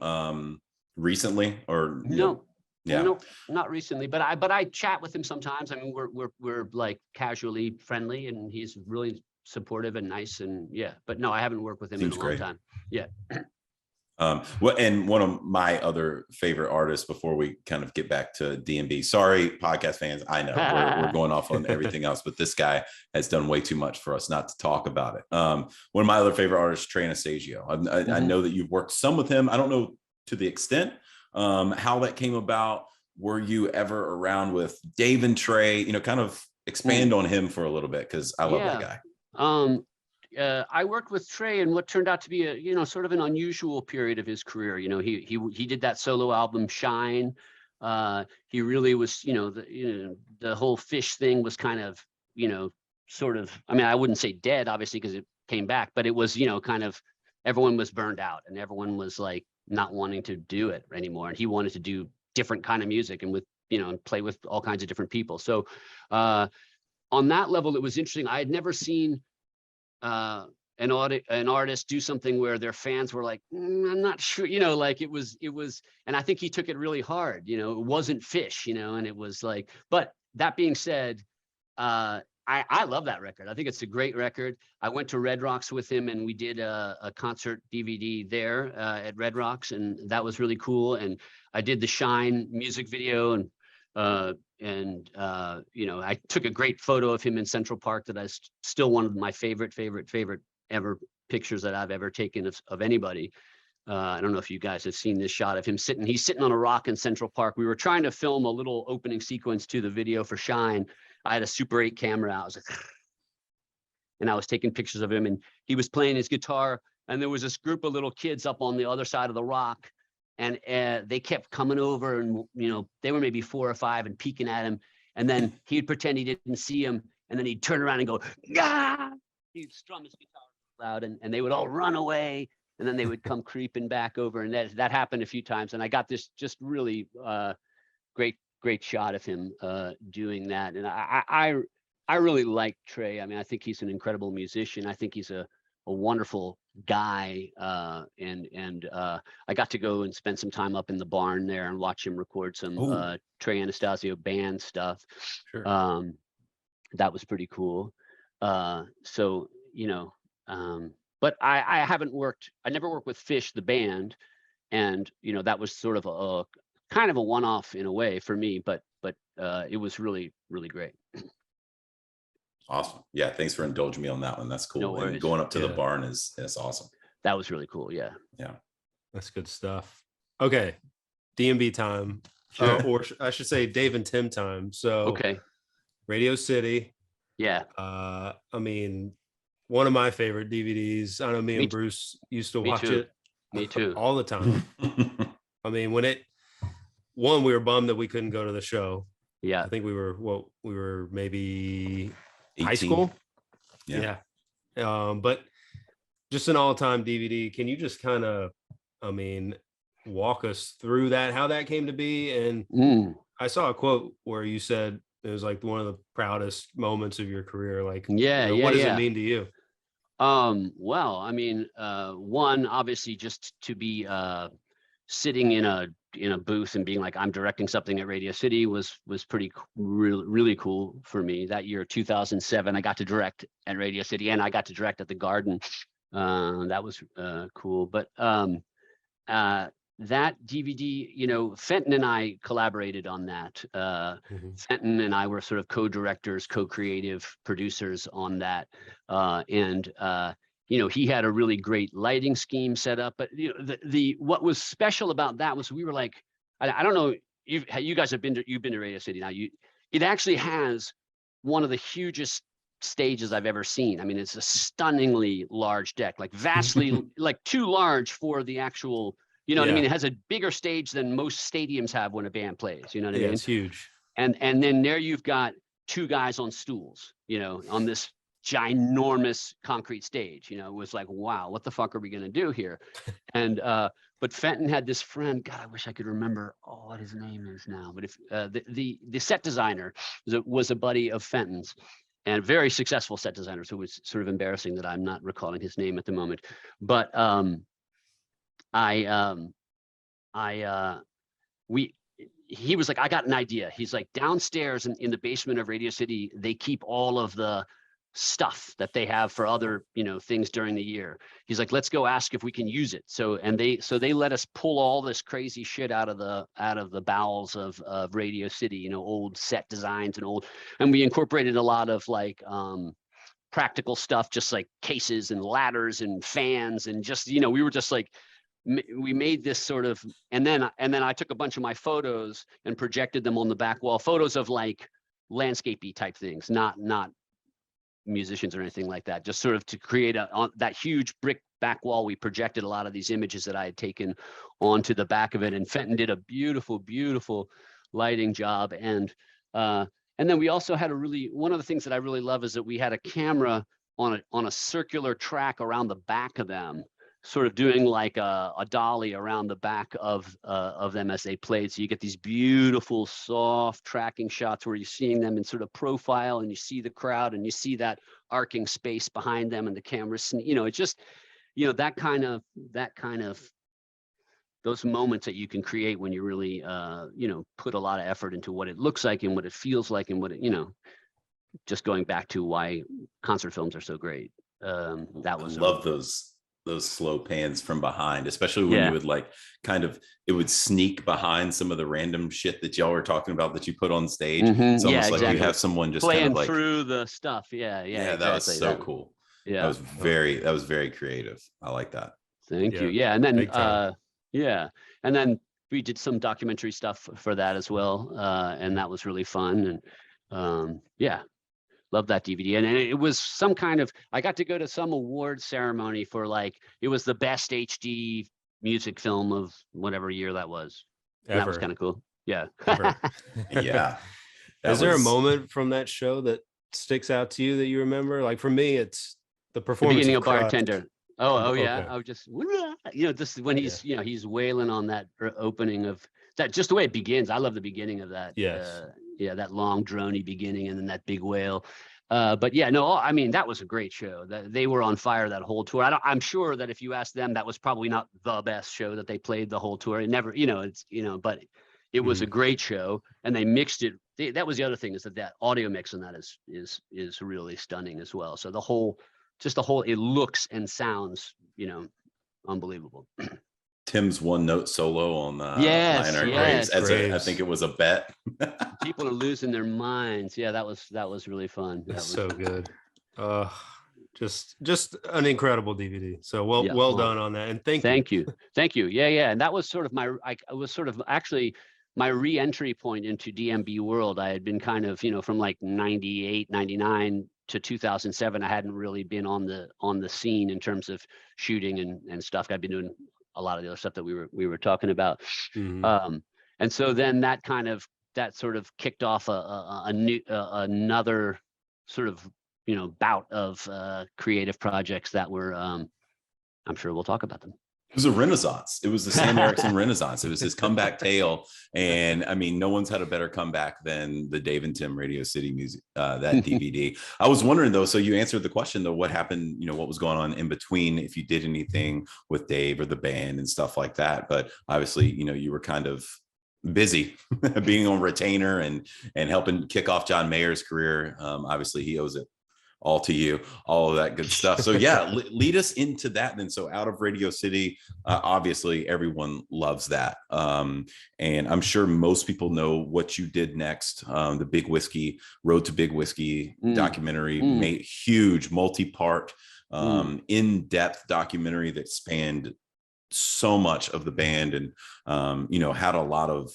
recently, or no? No, not recently, but I chat with him sometimes. I mean, we're like casually friendly, and he's really supportive and nice, and yeah, but no, I haven't worked with him in a long time. Yeah. Well, and one of my other favorite artists, before we kind of get back to D&B, sorry, podcast fans, I know we're going off on everything else, but this guy has done way too much for us not to talk about it. One of my other favorite artists, Trey Anastasio. I know that you've worked some with him. I don't know to the extent how that came about. Were you ever around with Dave and Trey? You know, kind of expand on him for a little bit, because I love that guy. I worked with Trey in what turned out to be a, you know, sort of an unusual period of his career. You know, he did that solo album Shine. He really was, you know, the whole Fish thing was kind of, you know, sort of, I mean, I wouldn't say dead, obviously, because it came back, but it was, you know, kind of, everyone was burned out and everyone was like not wanting to do it anymore. And he wanted to do different kind of music and with, you know, and play with all kinds of different people. So on that level, it was interesting. I had never seen an artist do something where their fans were like, I'm not sure, you know, like it was, and I think he took it really hard, you know, it wasn't Fish, you know, and it was like, but that being said, I love that record. I think it's a great record. I went to Red Rocks with him and we did a concert DVD there at Red Rocks, and that was really cool. And I did the Shine music video, and you know, I took a great photo of him in Central Park that I still one of my favorite ever pictures that I've ever taken of anybody. I don't know if you guys have seen this shot of him sitting. He's sitting on a rock in Central Park. We were trying to film a little opening sequence to the video for Shine. I had a Super 8 camera out. I was like, and I was taking pictures of him, and he was playing his guitar. And there was this group of little kids up on the other side of the rock. And they kept coming over, and, you know, they were maybe 4 or 5 and peeking at him. And then he'd pretend he didn't see him. And then he'd turn around and go, "Gah!" He'd strum his guitar loud, and they would all run away. and then they would come creeping back over, and that happened a few times. And I got this just really great shot of him doing that. And I really like Trey. I mean, I think he's an incredible musician. I think he's a wonderful guy. And I got to go and spend some time up in the barn there and watch him record some Trey Anastasio band stuff. Sure. That was pretty cool. So, you know, but I never worked with Fish, the band. And, you know, that was sort of a kind of a one-off in a way for me, but it was really, really great. Awesome. Yeah. Thanks for indulging me on that one. That's cool. No worries. And going up to the barn is awesome. That was really cool. Yeah. Yeah. That's good stuff. Okay. DMB time. Or I should say Dave and Tim time. So okay. Radio City. Yeah. I mean, one of my favorite DVDs. I know me and Bruce used to watch it. Me too. All the time. I mean, we were bummed that we couldn't go to the show. Yeah. I think we were maybe 18. High school. Yeah. But just an all-time DVD. Can you just kind of, I mean, walk us through that, how that came to be? And I saw a quote where you said it was like one of the proudest moments of your career. Like, what does it mean to you? Well, I mean, one, obviously just to be sitting in a booth and being like, I'm directing something at Radio City was pretty really cool for me. That year, 2007, I got to direct at Radio City, and I got to direct at the Garden. That was cool. But that DVD, you know, Fenton and I collaborated on that. Fenton and I were sort of co-directors, co-creative producers on that. You know, he had a really great lighting scheme set up. But you know, what was special about that was we were like, I don't know, you guys you've been to Radio City now. It actually has one of the hugest stages I've ever seen. I mean, it's a stunningly large deck, like vastly, like too large for the actual. You know what I mean? It has a bigger stage than most stadiums have when a band plays. You know what I mean? It's huge. And then there you've got two guys on stools, you know, on this ginormous concrete stage. You know, it was like, wow, what the fuck are we gonna do here? And but Fenton had this friend. God, I wish I could remember what his name is now. But if the set designer was a buddy of Fenton's, and a very successful set designer. So it was sort of embarrassing that I'm not recalling his name at the moment. But he was like, I got an idea. He's like, downstairs in the basement of Radio City, they keep all of the stuff that they have for other, you know, things during the year. He's like, let's go ask if we can use it. So they let us pull all this crazy shit out of the bowels of Radio City, you know, old set designs and we incorporated a lot of like practical stuff, just like cases and ladders and fans, and just, you know, we were just like, we made this sort of, and then I took a bunch of my photos and projected them on the back wall, photos of like landscapey type things, not musicians or anything like that, just sort of to create that huge brick back wall. We projected a lot of these images that I had taken onto the back of it, and Fenton did a beautiful lighting job. And then we also had one of the things that I really love is that we had a camera on a circular track around the back of them, sort of doing like a dolly around the back of them as they played. So you get these beautiful, soft tracking shots where you're seeing them in sort of profile, and you see the crowd, and you see that arcing space behind them, and the cameras. You know, it's just, you know, that kind of those moments that you can create when you really, you know, put a lot of effort into what it looks like and what it feels like and what it, you know, just going back to why concert films are so great. That was, I love those slow pans from behind, especially when you would like kind of, it would sneak behind some of the random shit that y'all were talking about that you put on stage. It's almost like you have someone just playing kind of like through the stuff. Yeah, exactly. That was so cool. Yeah, that was very creative. I like that. Thank you. Yeah, and then and then we did some documentary stuff for that as well, and that was really fun. And love that DVD. And it was some kind of, I got to go to some award ceremony for like, it was the best HD music film of whatever year that was. And that was kind of cool. Yeah. Yeah. Is there a moment from that show that sticks out to you that you remember? Like for me, it's the performance. The beginning of Bartender. Oh yeah. Okay. I was just, this is when he's, he's wailing on that opening of that, just the way it begins. I love the beginning of that. Yes. That long droney beginning and then that big wail. But yeah, no, I mean, that was a great show. That they were on fire that whole tour. I'm sure that if you ask them, that was probably not the best show that they played the whole tour. It never, but it was a great show, and they mixed it. That was the other thing, is that audio mix on that is really stunning as well. So the whole, it looks and sounds, unbelievable. Tim's one note solo on Yes, Liner yes. Graves, I think it was a bet. People are losing their minds. Yeah, that was really fun. It's so good. Just an incredible DVD. So well done on that, and thank you. Thank you. Yeah, and that was sort of actually my re-entry point into DMB world. I had been kind of, from like 98, 99 to 2007. I hadn't really been on the scene in terms of shooting and stuff. I'd been doing a lot of the other stuff that we were talking about. Mm-hmm. And so then that sort of kicked off another sort of, bout of creative projects that were, I'm sure we'll talk about them. It was a renaissance. It was the Sam Erickson renaissance. It was his comeback tale. And I mean, no one's had a better comeback than the Dave and Tim Radio City music, that DVD. I was wondering though, so you answered the question though, what happened, what was going on in between, if you did anything with Dave or the band and stuff like that. But obviously, you were kind of busy being on retainer and helping kick off John Mayer's career. Obviously he owes it all to you, all of that good stuff. So yeah, lead us into that then. So out of Radio City, obviously everyone loves that. And I'm sure most people know what you did next. The Big Whiskey, Road to Big Whiskey documentary, made huge multi-part, in-depth documentary that spanned so much of the band and, had a lot of,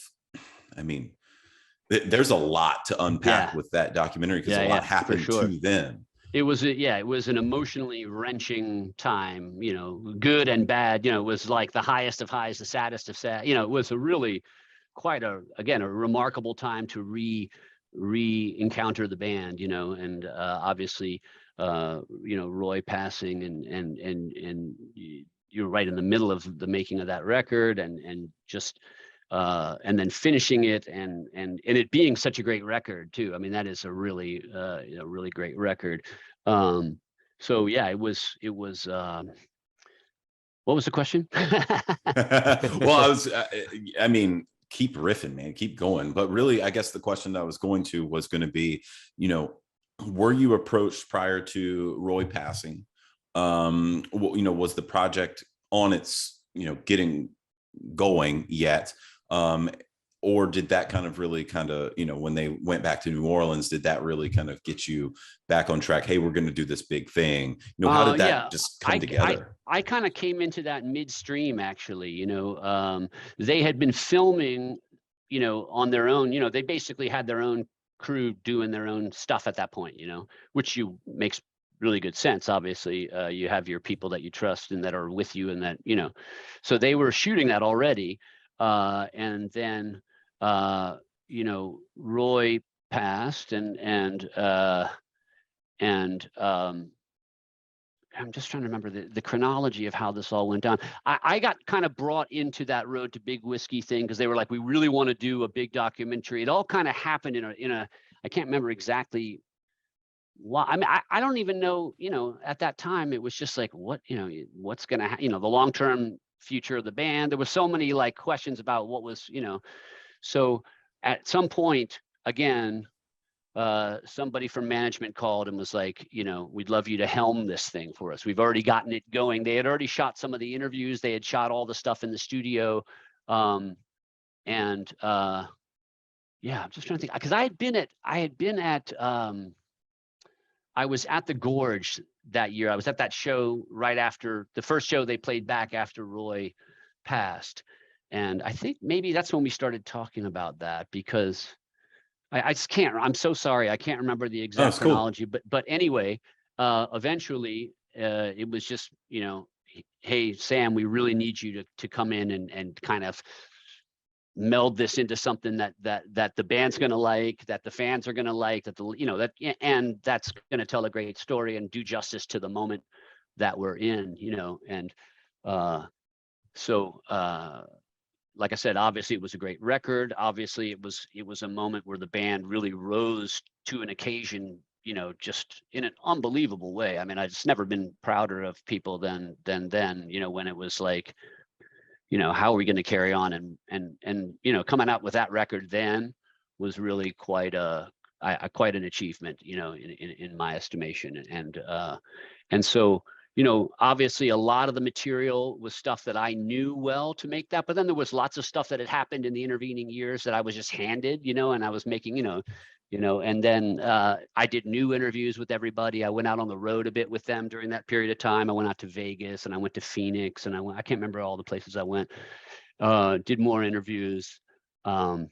there's a lot to unpack with that documentary because a lot happened to them. It was an emotionally wrenching time, good and bad. It was like the highest of highs, the saddest of sad. It was a really quite a remarkable time to re-encounter the band, and obviously, Roy passing and you're right in the middle of the making of that record and just. And then finishing it and it being such a great record too. I mean, that is a really, really great record. So yeah, it was, what was the question? Well, keep riffing, man, keep going. But really, I guess the question that I was going to be, were you approached prior to Roy passing? Was the project on its, getting going yet? Or did that kind of when they went back to New Orleans, did that really kind of get you back on track? Hey, we're going to do this big thing. How did that just come together? I kind of came into that midstream, actually. They had been filming, on their own. They basically had their own crew doing their own stuff at that point, which makes really good sense. Obviously, you have your people that you trust and that are with you, and that so they were shooting that already. And then, Roy passed and I'm just trying to remember the chronology of how this all went down. I got kind of brought into that Road to Big Whiskey thing because they were like, we really want to do a big documentary. It all kind of happened in a, I can't remember exactly why. I mean, I don't even know, at that time, it was just like, what's going to happen, the long-term future of the band. There were so many like questions about what was, so at some point, again, somebody from management called and was like, we'd love you to helm this thing for us. We've already gotten it going. They had already shot some of the interviews. They had shot all the stuff in the studio. I'm just trying to think, because I was at the Gorge that year. I was at that show right after the first show they played back after Roy passed. And I think maybe that's when we started talking about that, because I just can't, I'm so sorry. I can't remember the exact chronology, cool. but anyway, eventually it was just, hey, Sam, we really need you to come in and kind of meld this into something that the band's going to like, that the fans are going to like, and that's going to tell a great story and do justice to the moment that we're in, you know, and so like I said, obviously it was a great record. Obviously it was a moment where the band really rose to an occasion, you know, just in an unbelievable way. I mean, I just never been prouder of people than then, you know, when it was like, you know, how are we going to carry on? And you know, coming out with that record then was really quite quite an achievement, you know, in my estimation. And so, you know, obviously a lot of the material was stuff that I knew well to make that, but then there was lots of stuff that had happened in the intervening years that I was just handed, you know, and I was making, you know, and then I did new interviews with everybody. I went out on the road a bit with them during that period of time. I went out to Vegas and I went to Phoenix and I can't remember all the places I went, did more interviews. Yeah,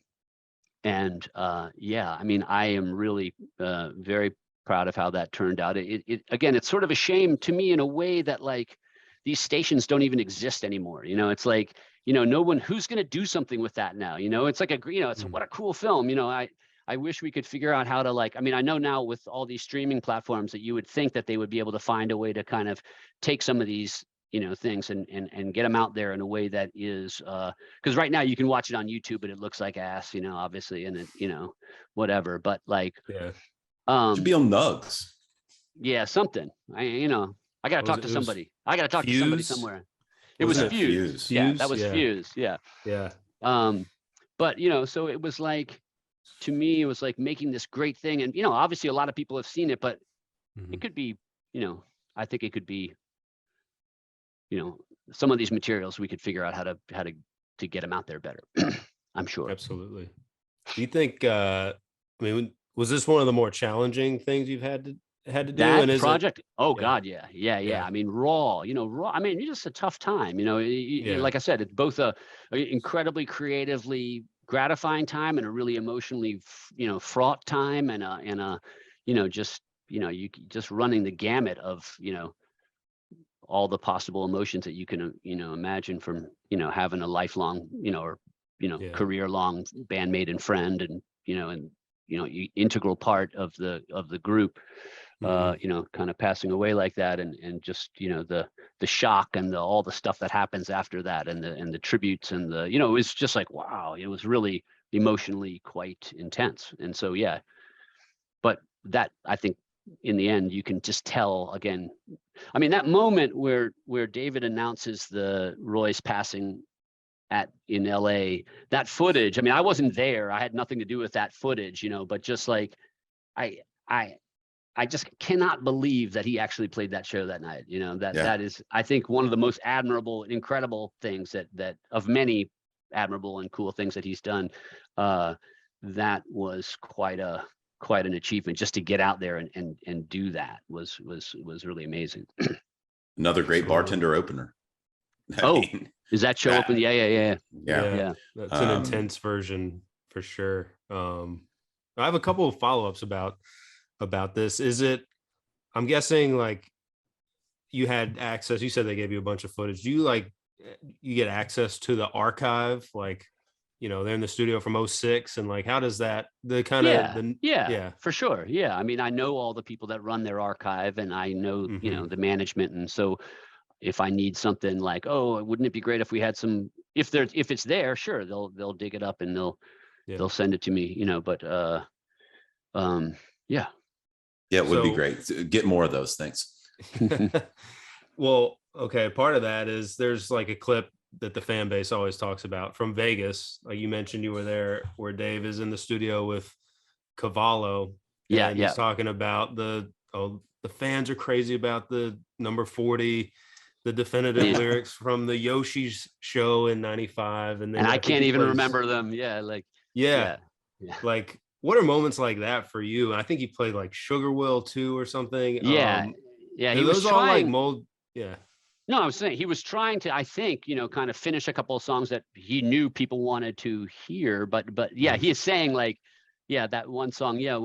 I mean, I am really very proud of how that turned out. Again, it's sort of a shame to me in a way that like these stations don't even exist anymore. You know, it's like, you know, no one who's going to do something with that now. You know, it's like it's what a cool film. You know, I wish we could figure out how to like, I mean, I know now with all these streaming platforms that you would think that they would be able to find a way to kind of take some of these, you know, things and get them out there in a way that is, because right now you can watch it on YouTube and it looks like ass, you know, obviously, and it, you know, whatever, but like, should be on Nugs. Yeah, something. You know, I got to talk to somebody. I got to talk to somebody somewhere. It was Fuse. Yeah, that was Fuse. Yeah. Yeah. But you know, so it was like, to me, it was like making this great thing, and you know, obviously a lot of people have seen it, but it could be, you know, I think it could be, you know, some of these materials we could figure out how to get them out there better. I'm sure. Absolutely. Do you think? I mean, was this one of the more challenging things you've had to do? That and project? God, yeah. I mean, raw. I mean, it's just a tough time. You know, like I said, it's both a incredibly creatively gratifying time and a really emotionally, you know, fraught time, and a, you know, just, you know, you just running the gamut of, you know, all the possible emotions that you can, you know, imagine from, you know, having a lifelong, you know, or, you know, career-long bandmate and friend, and, you know, integral part of the group, you know, kind of passing away like that, and just, you know, the shock and all the stuff that happens after that, and the tributes, and the, you know, it was just like, wow, it was really emotionally quite intense. And so, yeah, but that, I think, in the end, you can just tell again. I mean, that moment where David announces the Roy's passing in LA, that footage, I mean, I wasn't there. I had nothing to do with that footage, you know, but just like, I just cannot believe that he actually played that show that night. You know, that is, I think, one of the most admirable and incredible things that of many admirable and cool things that he's done. That was quite an achievement, just to get out there and do that was really amazing. Another great bartender opener. Is that show open? Yeah. That's an intense version for sure. I have a couple of follow-ups about this. Is it, I'm guessing, like, you had access, you said they gave you a bunch of footage. Do you get access to the archive? Like, you know, they're in the studio from 2006, and like, how does that, for sure. Yeah. I mean, I know all the people that run their archive, and I know, you know, the management. And so if I need something like, wouldn't it be great if we had some, if it's there, sure, they'll dig it up and they'll send it to me, you know, but it would be great to get more of those things. Well, okay, part of that is there's like a clip that the fan base always talks about from Vegas. Like you mentioned, you were there, where Dave is in the studio with Cavallo. He's talking about the fans are crazy about the number 40, the definitive lyrics from the Yoshi's show in 95. And I can't even remember them. Like, what are moments like that for you? And I think he played like Sugar Will too or something. He was trying, all like mold. No, I was saying he was trying to, I think, you know, kind of finish a couple of songs that he knew people wanted to hear. But he is saying like, that one song. I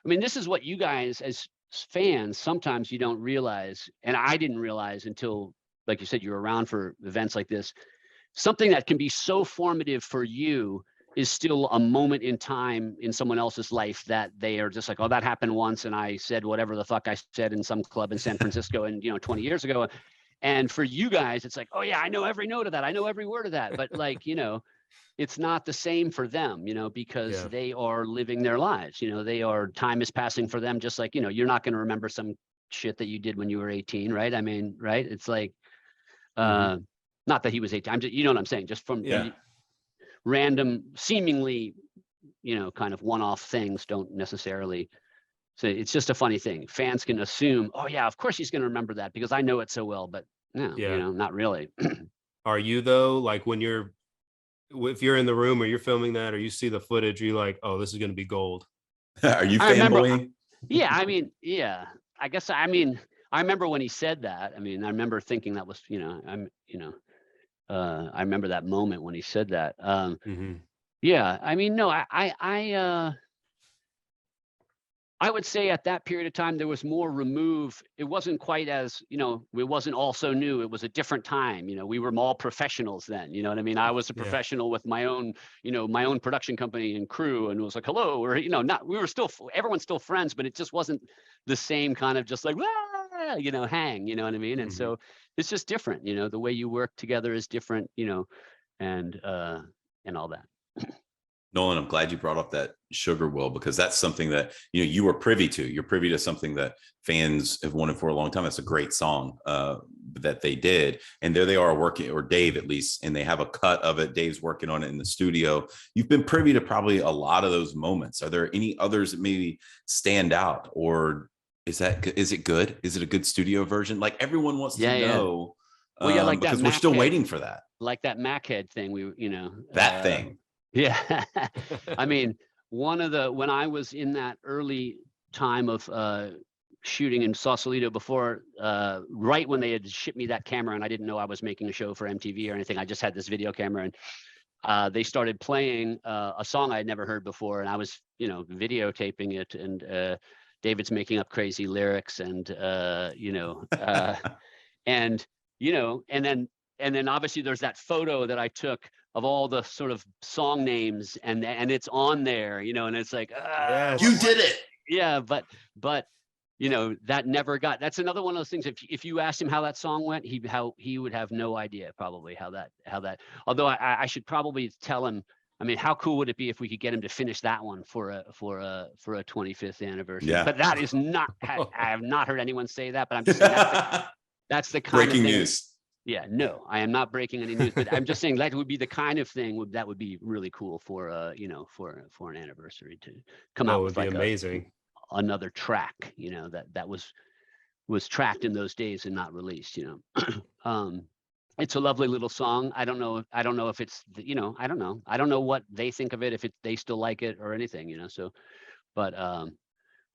mean, this is what you guys as fans, sometimes you don't realize. And I didn't realize until, like you said, you're around for events like this, something that can be so formative for you is still a moment in time in someone else's life that they are just like, oh, that happened once, and I said whatever the fuck I said in some club in San Francisco, and 20 years ago. And for you guys, it's like, oh yeah, I know every note of that, I know every word of that, but like, it's not the same for them, because they are living their lives. Time is passing for them, just like, you're not going to remember some shit that you did when you were 18, right? I mean, right? It's like, not that he was 18. I'm just, you know what I'm saying? Just from random, seemingly, kind of one-off things don't necessarily. So it's just a funny thing. Fans can assume, oh yeah, of course he's going to remember that because I know it so well, but no, not really. Are you though? Like if you're in the room or you're filming that, or you see the footage, you're like, oh, this is going to be gold. Are you fanboying? Yeah, I mean, yeah, I guess. I mean, I remember when he said that. I mean, I remember thinking that was, I remember that moment when he said that. Yeah, I mean, no, I would say at that period of time, there was more remove. It wasn't quite as, it wasn't all so new. It was a different time. We were all professionals then. You know what I mean? I was a professional with my own, my own production company and crew, and it was like, hello, or, everyone's still friends, but it just wasn't the same kind of just like, hang, you know what I mean? And so it's just different, the way you work together is different, and all that. Nolan, I'm glad you brought up that Sugar Will, because that's something that, you were privy to. You're privy to something that fans have wanted for a long time. It's a great song that they did. And there they are working, or Dave at least, and they have a cut of it. Dave's working on it in the studio. You've been privy to probably a lot of those moments. Are there any others that maybe stand out, or is it good? Is it a good studio version? Like everyone wants to know. Well, like because that we're still waiting for that. Like that Mac head thing, that thing. Yeah. I mean, when I was in that early time of shooting in Sausalito before, right when they had shipped me that camera, and I didn't know I was making a show for MTV or anything. I just had this video camera, and they started playing a song I had never heard before, and I was, videotaping it, and David's making up crazy lyrics, and and then obviously there's that photo that I took of all the sort of song names, and it's on there, and it's like, you did it. Yeah, but that never got. That's another one of those things. If you asked him how that song went, he would have no idea probably how that. Although I should probably tell him. I mean, how cool would it be if we could get him to finish that one for a 25th anniversary? Yeah. But that is not. I have not heard anyone say that. But I'm just saying that's the kind breaking of thing. News. Yeah, no, I am not breaking any news, but I'm just saying that would be the kind of thing that would be really cool for for an anniversary to come out with, like amazing another track, that was tracked in those days and not released. It's a lovely little song. I don't know if it's I don't know what they think of it, if they still like it or anything, so,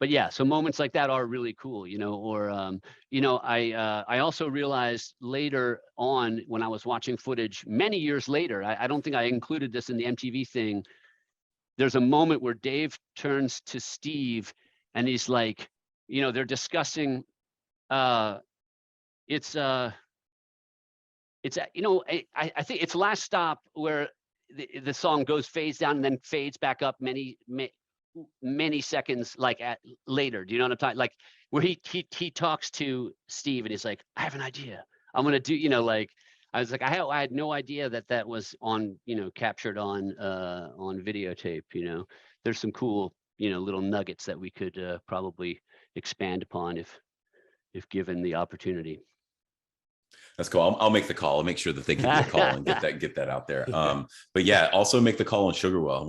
but yeah, so moments like that are really cool, or, I also realized later on when I was watching footage many years later, I don't think I included this in the MTV thing. There's a moment where Dave turns to Steve and he's like, they're discussing, I think it's Last Stop where the song fades down and then fades back up many seconds later. Do you know what I'm talking? Like where he talks to Steve and he's like, I have an idea. I'm gonna do, I was like, I had no idea that was on, captured on videotape. There's some cool, little nuggets that we could probably expand upon if given the opportunity. That's cool. I'll make the call. I'll make sure that they give you a call and get that out there. But yeah, also make the call on Sugarwell.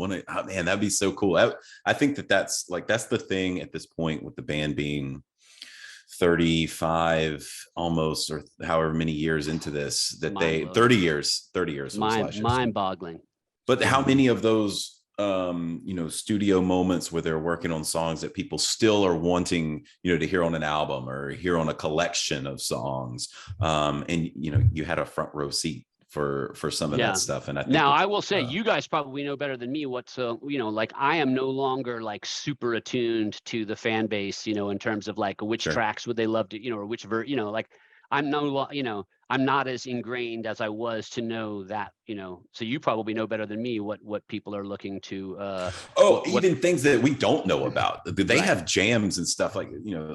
Man, that'd be so cool. I think that's the thing at this point with the band being 35 almost, or however many years into this, that 30 years. Mind-boggling. But how many of those studio moments where they're working on songs that people still are wanting, to hear on an album or hear on a collection of songs. And you had a front row seat for some of that stuff. And I will say, you guys probably know better than me what's, I am no longer super attuned to the fan base, in terms of which tracks would they love to, or which I'm I'm not as ingrained as I was to know that, so you probably know better than me what people are looking to even things that we don't know about. They Right. have jams and stuff like,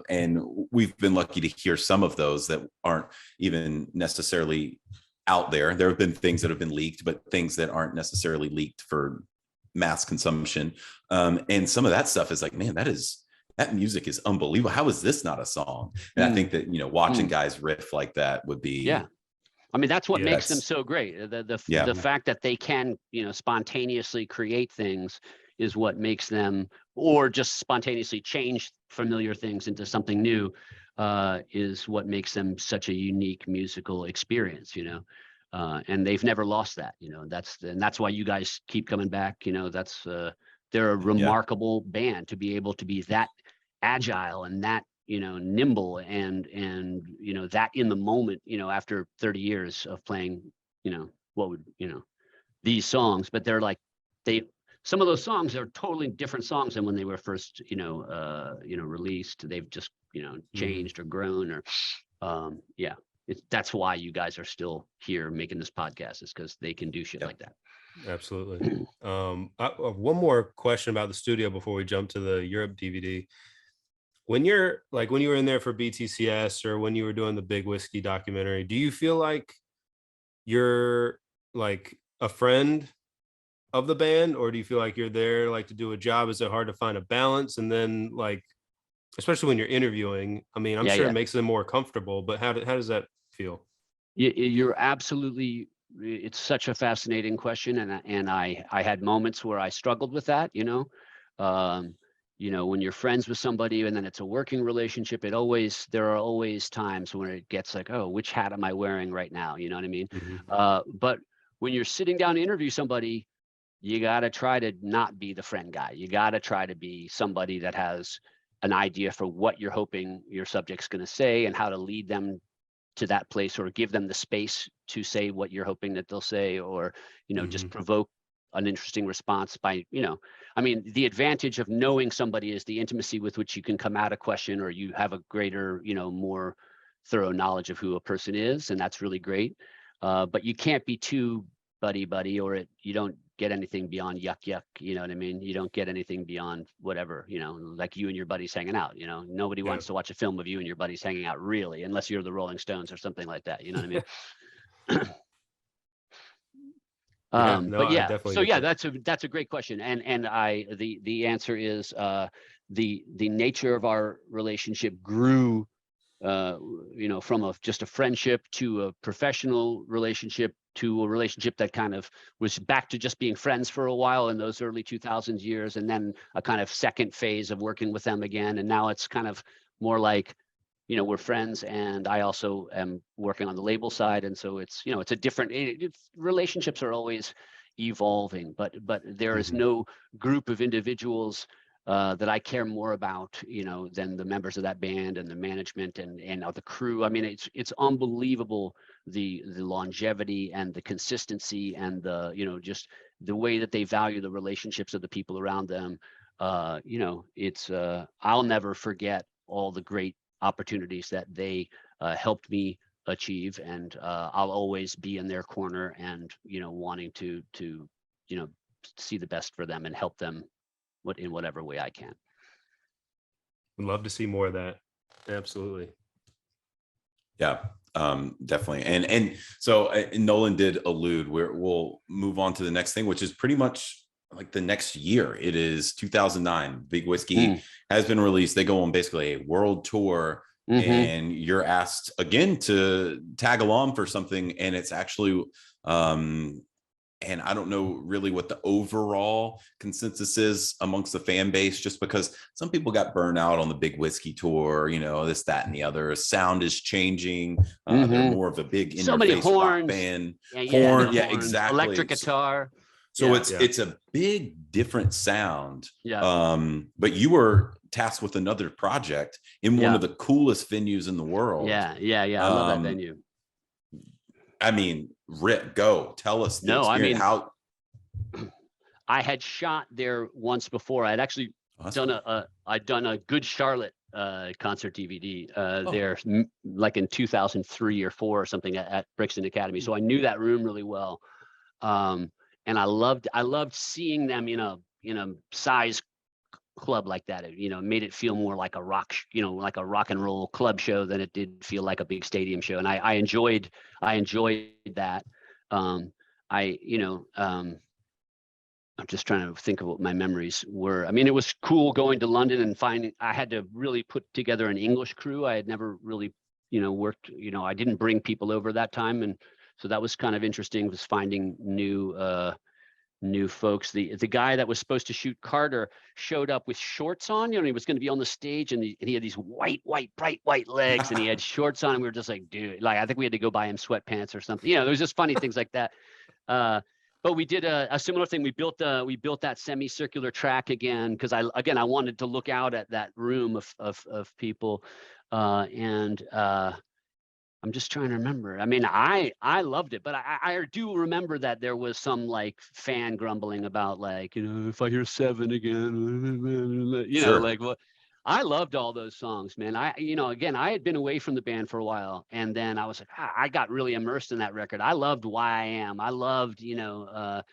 and we've been lucky to hear some of those that aren't even necessarily out there. There have been things that have been leaked, but things that aren't necessarily leaked for mass consumption. And some of that stuff is like, man, that music is unbelievable. How is this not a song? And I think that, watching guys riff like that would be. Yeah. I mean, that's what makes them so great. The fact that they can, spontaneously create things is what makes them, or just spontaneously change familiar things into something new, is what makes them such a unique musical experience, and they've never lost that, that's why you guys keep coming back. They're a remarkable band to be able to be that agile and that, nimble and that in the moment, after 30 years of playing, these songs, but they're like, some of those songs are totally different songs than when they were first, released. They've just, changed or grown or, that's why you guys are still here making this podcast, is because they can do shit like that. Absolutely. One more question about the studio before we jump to the Europe DVD. When you were in there for BTCS or when you were doing the Big Whiskey documentary, do you feel like you're like a friend of the band, or do you feel like you're there like to do a job? Is it hard to find a balance? And then, like, especially when you're interviewing, I mean, I'm sure it makes them more comfortable, but how does that feel? You're absolutely, it's such a fascinating question. And I had moments where I struggled with that, when you're friends with somebody and then it's a working relationship, there are always times when it gets like, oh, which hat am I wearing right now? You know what I mean? But when you're sitting down to interview somebody, you got to try to not be the friend guy. You got to try to be somebody that has an idea for what you're hoping your subject's going to say and how to lead them to that place, or give them the space to say what you're hoping that they'll say, or, just provoke an interesting response by, I mean, the advantage of knowing somebody is the intimacy with which you can come at a question, or you have a greater, more thorough knowledge of who a person is. And that's really great. But you can't be too buddy, or you don't get anything beyond yuck. You know what I mean? You don't get anything beyond whatever, like you and your buddies hanging out, nobody wants to watch a film of you and your buddies hanging out, really, unless you're the Rolling Stones or something like that. You know what I mean? That's a great question, and the answer is the nature of our relationship grew, from just a friendship to a professional relationship to a relationship that kind of was back to just being friends for a while in those early 2000s years, and then a kind of second phase of working with them again, and now it's kind of more like, we're friends, and I also am working on the label side, and so it's it's a different. Relationships are always evolving, but there is no group of individuals that I care more about, than the members of that band and the management and the crew. I mean, it's unbelievable the longevity and the consistency and the just the way that they value the relationships of the people around them. It's I'll never forget all the great opportunities that they helped me achieve, and I'll always be in their corner and wanting to see the best for them and help them in whatever way I can. Would love to see more of that. Absolutely. Yeah, definitely. And so Nolan did allude, we'll move on to the next thing, which is pretty much like the next year. It is 2009. Big Whiskey has been released. They go on basically a world tour, and you're asked again to tag along for something. And it's actually, and I don't know really what the overall consensus is amongst the fan base, just because some people got burned out on the Big Whiskey tour, this, that, and the other. Sound is changing. They're more of a big interface rock band. Horn, exactly. Electric guitar. So it's a big different sound. Yeah. But you were tasked with another project in one of the coolest venues in the world. Yeah. I love that venue. I mean, Rip, go tell us the experience. How I had shot there once before. I'd actually done a Good Charlotte concert DVD there, like in 2003 or 4 or something at Brixton Academy. So I knew that room really well, and I loved seeing them in a size club like that. It, made it feel more like a rock, like a rock and roll club show than it did feel like a big stadium show. And I enjoyed that. I'm just trying to think of what my memories were. I mean, it was cool going to London and finding, I had to really put together an English crew. I had never really, worked, I didn't bring people over that time. And so that was kind of interesting, was finding new folks. The guy that was supposed to shoot Carter showed up with shorts on, he was going to be on the stage, and he had these bright white legs, and he had shorts on, and we were just like, dude, like, I think we had to go buy him sweatpants or something. There was just funny things like that. But we did a similar thing. We built that semicircular track again, because I wanted to look out at that room of people, and I'm just trying to remember. I mean, I loved it, but I do remember that there was some like fan grumbling about, like, if I hear 7 again, Sure. like, what. I loved all those songs, man. Again, I had been away from the band for a while, and then I was like, I got really immersed in that record. I loved Why I Am. I loved, that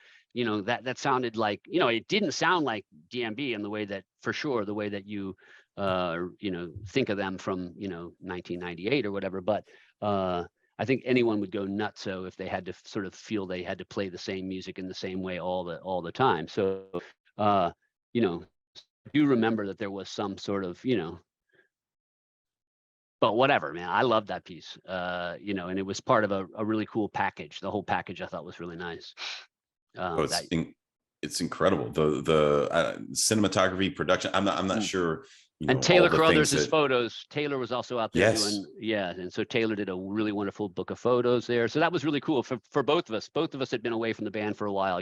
sounded like, it didn't sound like DMB in the way that, for sure, the way that you, think of them from, 1998 or whatever. But I think anyone would go nuts so if they had to sort of feel they had to play the same music in the same way all the time. So, I do remember that there was some sort of, but whatever, man, I love that piece, and it was part of a really cool package. The whole package I thought was really nice. It's incredible. The cinematography, production. I'm not sure. And Taylor Carruthers' photos. Taylor was also out there doing, and so Taylor did a really wonderful book of photos there. So that was really cool for both of us. Both of us had been away from the band for a while,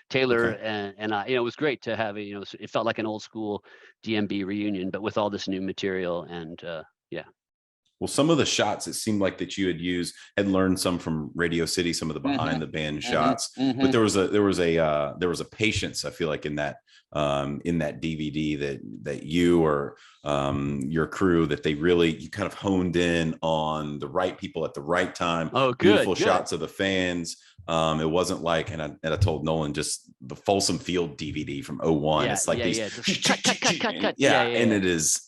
Taylor and I, it was great to have it felt like an old school DMB reunion, but with all this new material. And well, some of the shots, it seemed like that you had learned some from Radio City, some of the behind the band shots, but there was a patience, I feel like, in that DVD that you or your crew, that you kind of honed in on the right people at the right time. Oh, beautiful shots of the fans. It wasn't like, and I told Nolan, just the Folsom Field DVD from 01. It's like these cut. And it's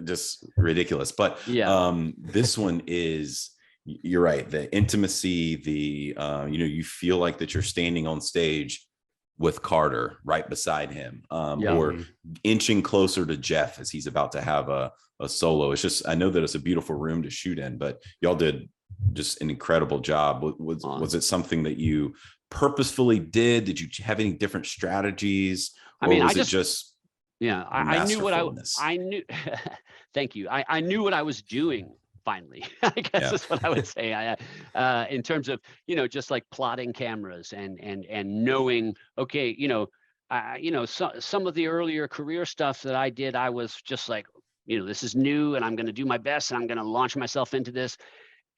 just ridiculous. But this one is, you're right, the intimacy, the you feel like that you're standing on stage with Carter right beside him, or inching closer to Jeff as he's about to have a solo. It's just, I know that it's a beautiful room to shoot in, but y'all did just an incredible job. Was it something that you purposefully did? Did you have any different strategies? I knew what I knew. Thank you. I knew what I was doing. Finally, I guess that's what I would say. In terms of, just like plotting cameras and knowing, okay, some of the earlier career stuff that I did, I was just like, this is new and I'm going to do my best and I'm going to launch myself into this.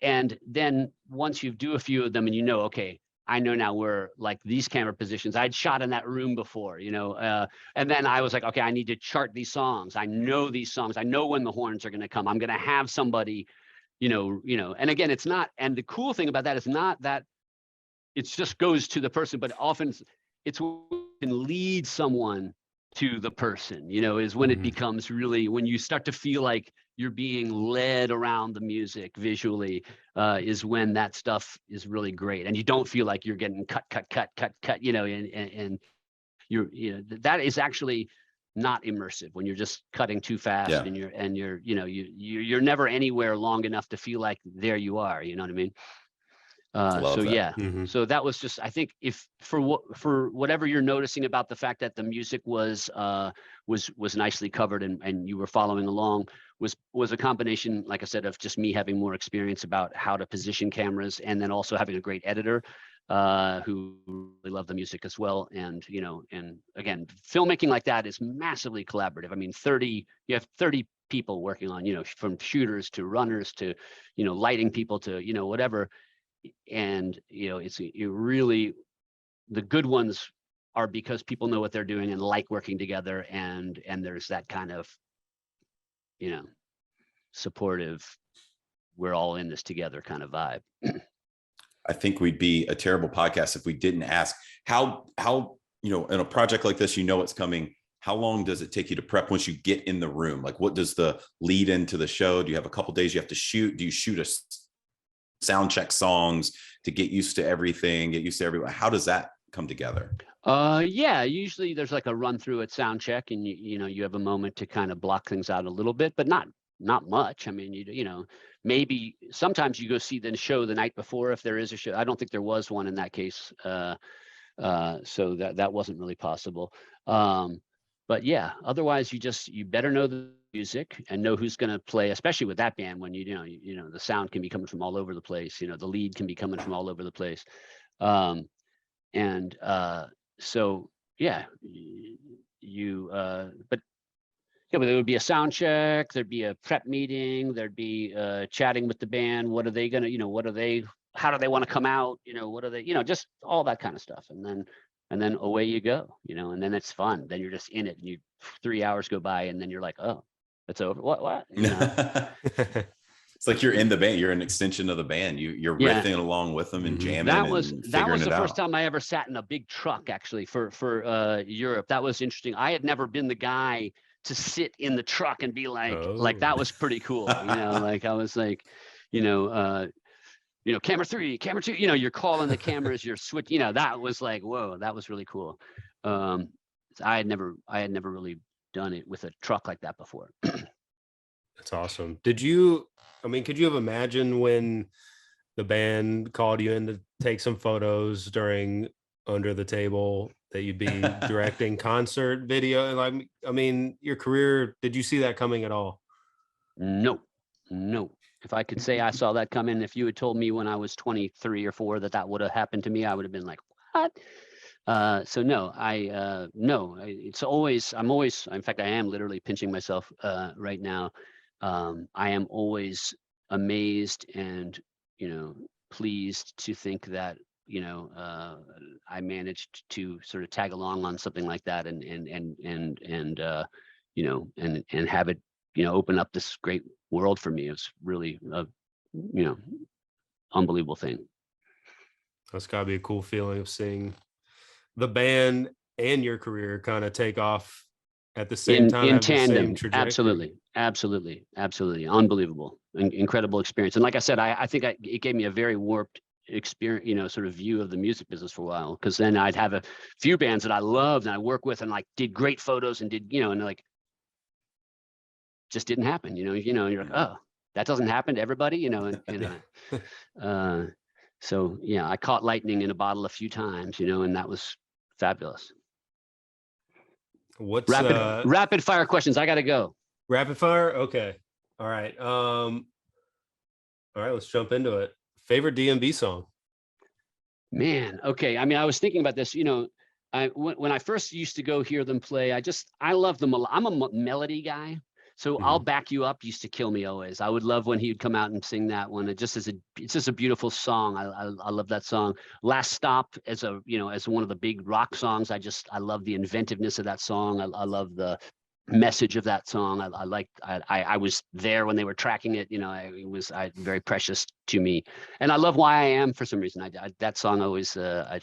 And then once you do a few of them and okay, I know now where, like, these camera positions, I'd shot in that room before, and then I was like, okay, I need to chart these songs. I know these songs. I know when the horns are going to come. I'm going to have somebody, and again, it's not, and the cool thing about that is not that it just goes to the person, but often it's when you can lead someone to the person, is when it becomes really, when you start to feel like you're being led around the music visually, is when that stuff is really great. And you don't feel like you're getting cut, and you're, that is actually not immersive when you're just cutting too fast and you're never anywhere long enough to feel like there you are, you know what I mean? So that was just, I think, if for whatever you're noticing about the fact that the music was nicely covered and you were following along, was a combination, like I said, of just me having more experience about how to position cameras, and then also having a great editor who really loved the music as well. And and again, filmmaking like that is massively collaborative. I mean, you have 30 people working on, from shooters to runners to lighting people to whatever. And it's really, the good ones are because people know what they're doing and like working together, and there's that kind of supportive, we're all in this together kind of vibe. I think we'd be a terrible podcast if we didn't ask how, in a project like this, it's coming. How long does it take you to prep once you get in the room? Like, what does the lead into the show? Do you have a couple days you have to shoot? Do you shoot a sound check songs to get used to everything, get used to everyone? How does that come together? Yeah, usually there's like a run through at sound check, and you have a moment to kind of block things out a little bit, but not much. I mean, maybe sometimes you go see the show the night before if there is a show. I don't think there was one in that case. So that wasn't really possible. But yeah, otherwise you better know the music and know who's going to play, especially with that band when the sound can be coming from all over the place. The lead can be coming from all over the place. So yeah, but there would be a sound check, there'd be a prep meeting, there'd be chatting with the band. What are they gonna, how do they want to come out? What are they, just all that kind of stuff. And then away you go, and then it's fun. Then you're just in it, and 3 hours go by, and then you're like, oh, it's over. What? It's like you're in the band. You're an extension of the band. You're riffing along with them and jamming. That was the first time I ever sat in a big truck, actually, for Europe. That was interesting. I had never been the guy to sit in the truck and be like that was pretty cool. Like I was like, camera 3, camera 2, you're calling the cameras, you're switching, that was like, whoa, that was really cool. I had never really done it with a truck like that before. That's awesome. Could you have imagined when the band called you in to take some photos during Under the Table that you'd be directing concert video? And your career, did you see that coming at all? No. If I could say I saw that coming, if you had told me when I was 23 or 4 that would have happened to me, I would have been like, what? So no, it's always, in fact, I am literally pinching myself right now. I am always amazed and, pleased to think that, I managed to sort of tag along on something like that and have it, open up this great world for me. It's really a, unbelievable thing. That's gotta be a cool feeling of seeing the band and your career kind of take off at the same time, in tandem. Absolutely unbelievable, incredible experience. And like I said, I think it gave me a very warped experience, sort of view of the music business for a while, because then I'd have a few bands that I loved and I worked with and like did great photos and did, and like just didn't happen, and you're like, oh, that doesn't happen to everybody, so yeah, I caught lightning in a bottle a few times, and that was fabulous. What's rapid fire questions? I gotta go. Rapid fire? Okay. All right. Let's jump into it. Favorite DMB song? Man, okay. I was thinking about this, when I first used to go hear them play, I love them. I'm a melody guy. So I'll back you up used to kill me always. I would love when he would come out and sing that one. It's just a beautiful song. I love that song. Last Stop as one of the big rock songs. I love the inventiveness of that song. I love the message of that song. I was there when they were tracking it. It was very precious to me. And I love Why I Am for some reason. That song always, I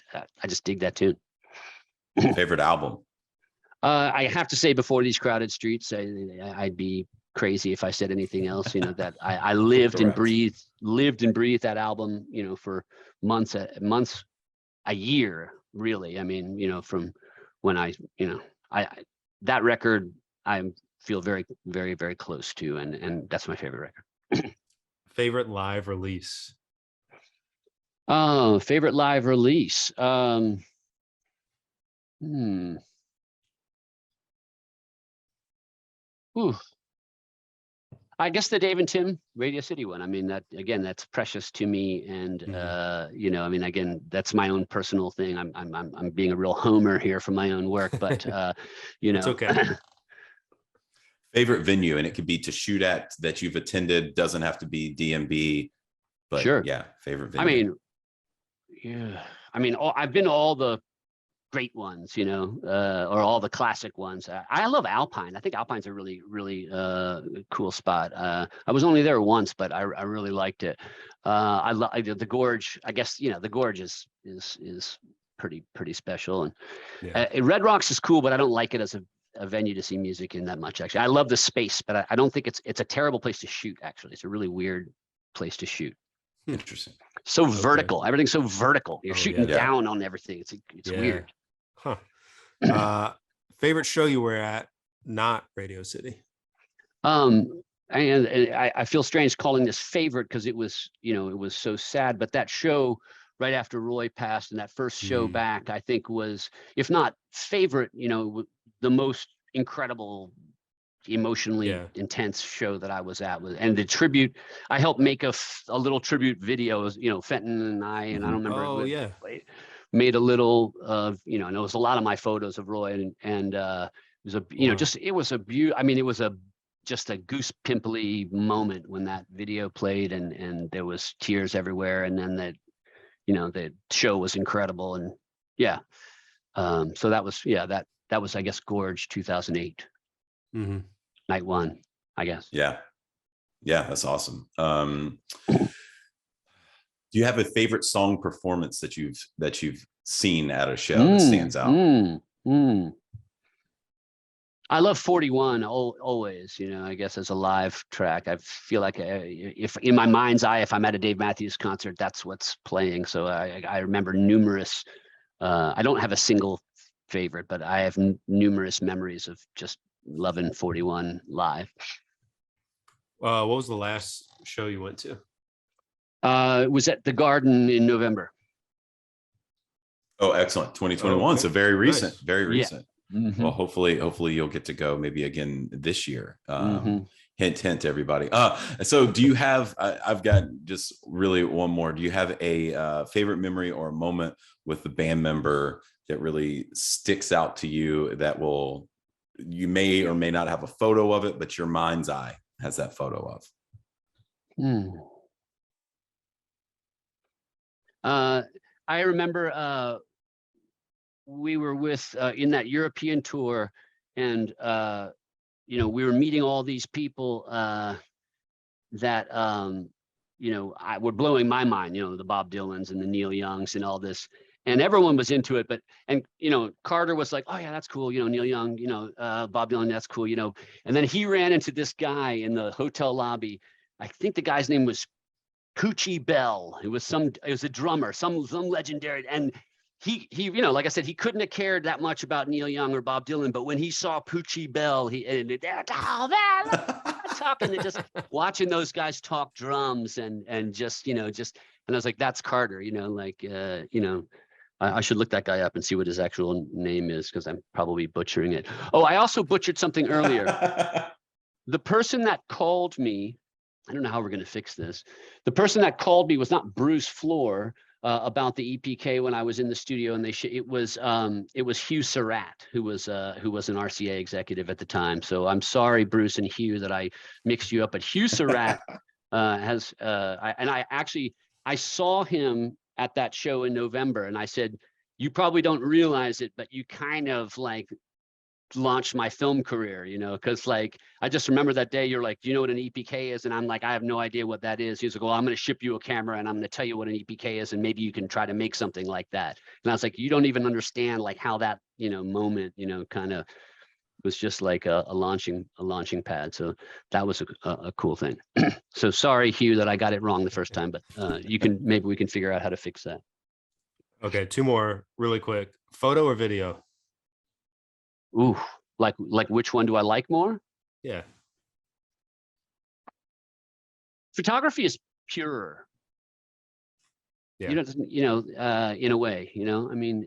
just dig that tune. Favorite album? I have to say, Before These Crowded Streets, I'd be crazy if I said anything else. That I lived and breathed that album, for months, a year, really. From when I that record, I feel very, very, very close to, and that's my favorite record. Favorite live release? Oh, favorite live release. Ooh. I guess the Dave and Tim Radio City one. That's precious to me, and again, that's my own personal thing. I'm being a real homer here for my own work, but it's okay. Favorite venue, and it could be to shoot at that you've attended. Doesn't have to be DMB, but sure. Yeah, favorite venue. I've been to all the great ones, you know, or all the classic ones. I love Alpine. I think Alpine's a really, really cool spot. I was only there once, but I really liked it. I love the Gorge. I guess, you know, the Gorge is pretty special. And Yeah. Red Rocks is cool, but I don't like it as a venue to see music in that much. Actually, I love the space, but I don't think it's a terrible place to shoot. Actually, it's a really weird place to shoot. Interesting. So vertical. Everything's so vertical. You're shooting down on everything. It's weird. Huh. Favorite show you were at, not Radio City? And I feel strange calling this favorite because it was, you know, it was so sad. But that show right after Roy passed, and that first show back, I think was, if not favorite, you know, the most incredible, emotionally intense show that I was at. And the tribute, I helped make a little tribute video, you know, Fenton and I don't remember. Made a little you know, and it was a lot of my photos of Roy, and it was a, you know, just, it was a I mean, it was just a goose pimply moment when that video played, and there was tears everywhere. And then that, you know, the show was incredible. And so that was, that was, I guess, Gorge 2008. Night one, I guess. Yeah, that's awesome. Do you have a favorite song performance that you've seen at a show that stands out? I love 41 always, you know, I guess as a live track. I feel like if in my mind's eye, if I'm at a Dave Matthews concert, that's what's playing. So I remember numerous, I don't have a single favorite, but I have numerous memories of just loving 41 live. What was the last show you went to? It was at the Garden in November. Oh, excellent. 2021. So very recent, nice. Very recent. Yeah. Well, hopefully you'll get to go maybe again this year. Hint, everybody. So do you have, I've got just really one more. Do you have a favorite memory or a moment with the band member that really sticks out to you that you may or may not have a photo of it, but your mind's eye has that photo of? I remember we were with in that European tour, and you know, we were meeting all these people that you know, were blowing my mind, you know, the Bob Dylans and the Neil Youngs and all this, and everyone was into it. But, and you know, Carter was like, oh yeah, that's cool, you know, Neil Young, you know, Bob Dylan, that's cool, you know. And then he ran into this guy in the hotel lobby. I think the guy's name was Poochie Bell. It was a drummer, some legendary. And he, you know, like I said, he couldn't have cared that much about Neil Young or Bob Dylan, but when he saw Poochie Bell, talking and just watching those guys talk drums and just, you know, and I was like, that's Carter, you know, like, you know, I should look that guy up and see what his actual name is, because I'm probably butchering it. Oh, I also butchered something earlier. The person that called me, I don't know how we're going to fix this. The person that called me was not Bruce Floor about the EPK when I was in the studio, and it was Hugh Surratt, who was an RCA executive at the time. So I'm sorry, Bruce and Hugh, that I mixed you up. But Hugh Surratt I saw him at that show in November, and I said, you probably don't realize it, but you kind of like launched my film career, you know, because like I just remember that day you're like, do you know what an EPK is? And I'm like, I have no idea what that is. He's like, well, I'm going to ship you a camera and I'm going to tell you what an EPK is, and maybe you can try to make something like that. And I was like, you don't even understand like how that, you know, moment, you know, kind of was just like a launching pad. So that was a cool thing. So sorry, Hugh, that I got it wrong the first time, but maybe we can figure out how to fix that. Okay, two more really quick. Photo or video? Ooh, like which one do I like more? Yeah. Photography is purer. Yeah. You know, in a way, you know, I mean,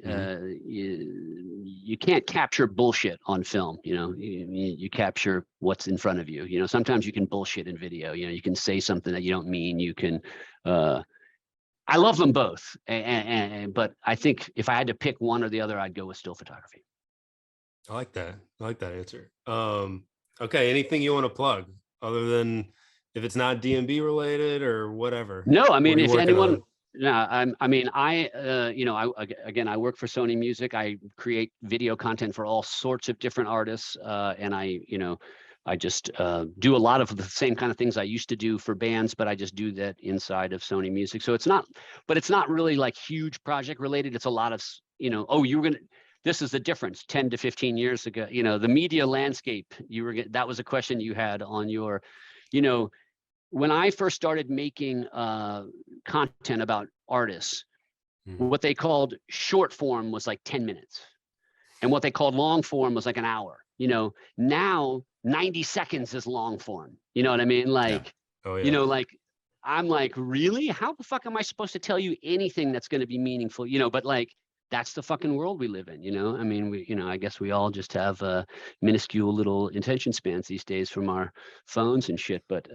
you can't capture bullshit on film, you know, you capture what's in front of you. You know, sometimes you can bullshit in video, you know, you can say something that you don't mean, you can, I love them both. But I think if I had to pick one or the other, I'd go with still photography. I like that. I like that answer. Okay. Anything you want to plug other than if it's not DMB related or whatever? No, I mean, if anyone, Again, I work for Sony Music. I create video content for all sorts of different artists. And I just do a lot of the same kind of things I used to do for bands, but I just do that inside of Sony Music. So it's not really like huge project related. It's a lot of, this is the difference 10 to 15 years ago, the media landscape, that was a question you had on your, when I first started making content about artists, what they called short form was like 10 minutes. And what they called long form was like an hour. Now 90 seconds is long form. You know what I mean? Like, like, I'm like, really? How the fuck am I supposed to tell you anything that's going to be meaningful? But like, that's the fucking world we live in. I mean, I guess we all just have minuscule little attention spans these days from our phones and shit. But,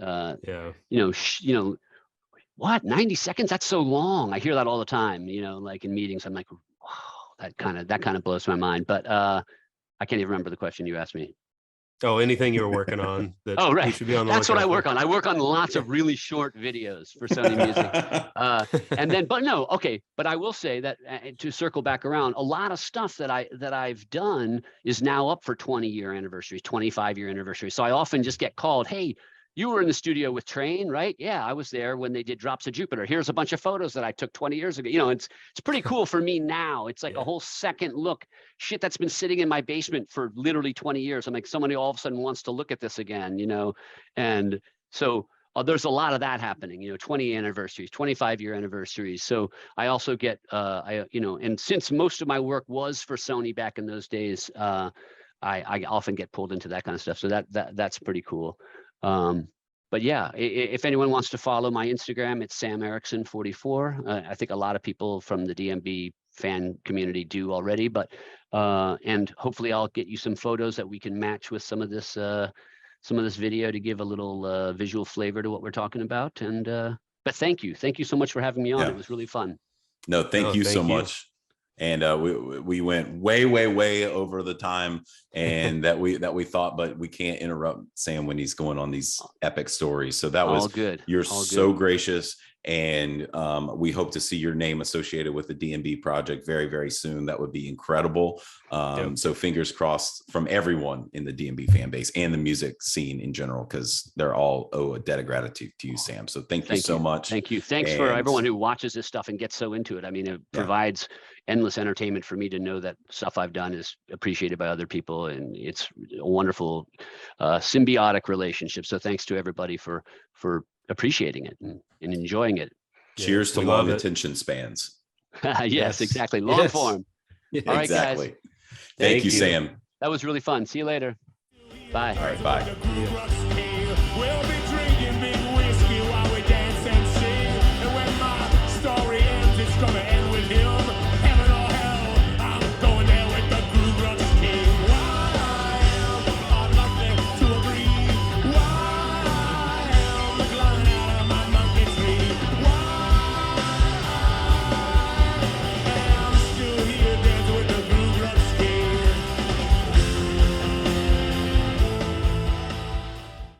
what, 90 seconds? That's so long. I hear that all the time, like in meetings. I'm like, wow, that kind of blows my mind. But I can't even remember the question you asked me. Oh, anything you're working on that right. we should be on the That's what I lookout work for? on. I work on lots of really short videos for Sony Music. And then, but I will say that to circle back around, a lot of stuff that I've done is now up for 20-year anniversaries, 25-year anniversaries. So I often just get called, hey, you were in the studio with Trey, right? Yeah, I was there when they did Drops of Jupiter. Here's a bunch of photos that I took 20 years ago. It's pretty cool for me now. It's like a whole second look, shit that's been sitting in my basement for literally 20 years. I'm like, somebody all of a sudden wants to look at this again, And so there's a lot of that happening, 20 anniversaries, 25-year anniversaries. So I also get, and since most of my work was for Sony back in those days, I often get pulled into that kind of stuff. So that's pretty cool. But yeah, if anyone wants to follow my Instagram, it's Sam Erickson 44. I think a lot of people from the DMB fan community do already, but and hopefully I'll get you some photos that we can match with some of this video to give a little visual flavor to what we're talking about. And but thank you so much for having me on. Yeah. It was really fun. No, thank you so much. And we went way over the time and that we thought, but we can't interrupt Sam when he's going on these epic stories. So that was all good. You're all so good. gracious. And we hope to see your name associated with the DMB project very, very soon. That would be incredible. So fingers crossed from everyone in the DMB fan base and the music scene in general, because they're all owe a debt of gratitude to you, Sam. So thank you so much. Thank you. Thanks for everyone who watches this stuff and gets so into it. I mean, it provides endless entertainment for me to know that stuff I've done is appreciated by other people, and it's a wonderful symbiotic relationship. So thanks to everybody for appreciating it and enjoying it. Cheers to long attention spans. Yes, exactly. Long form. All right, exactly. guys. Thank you, Sam. That was really fun. See you later. Bye. All right, bye.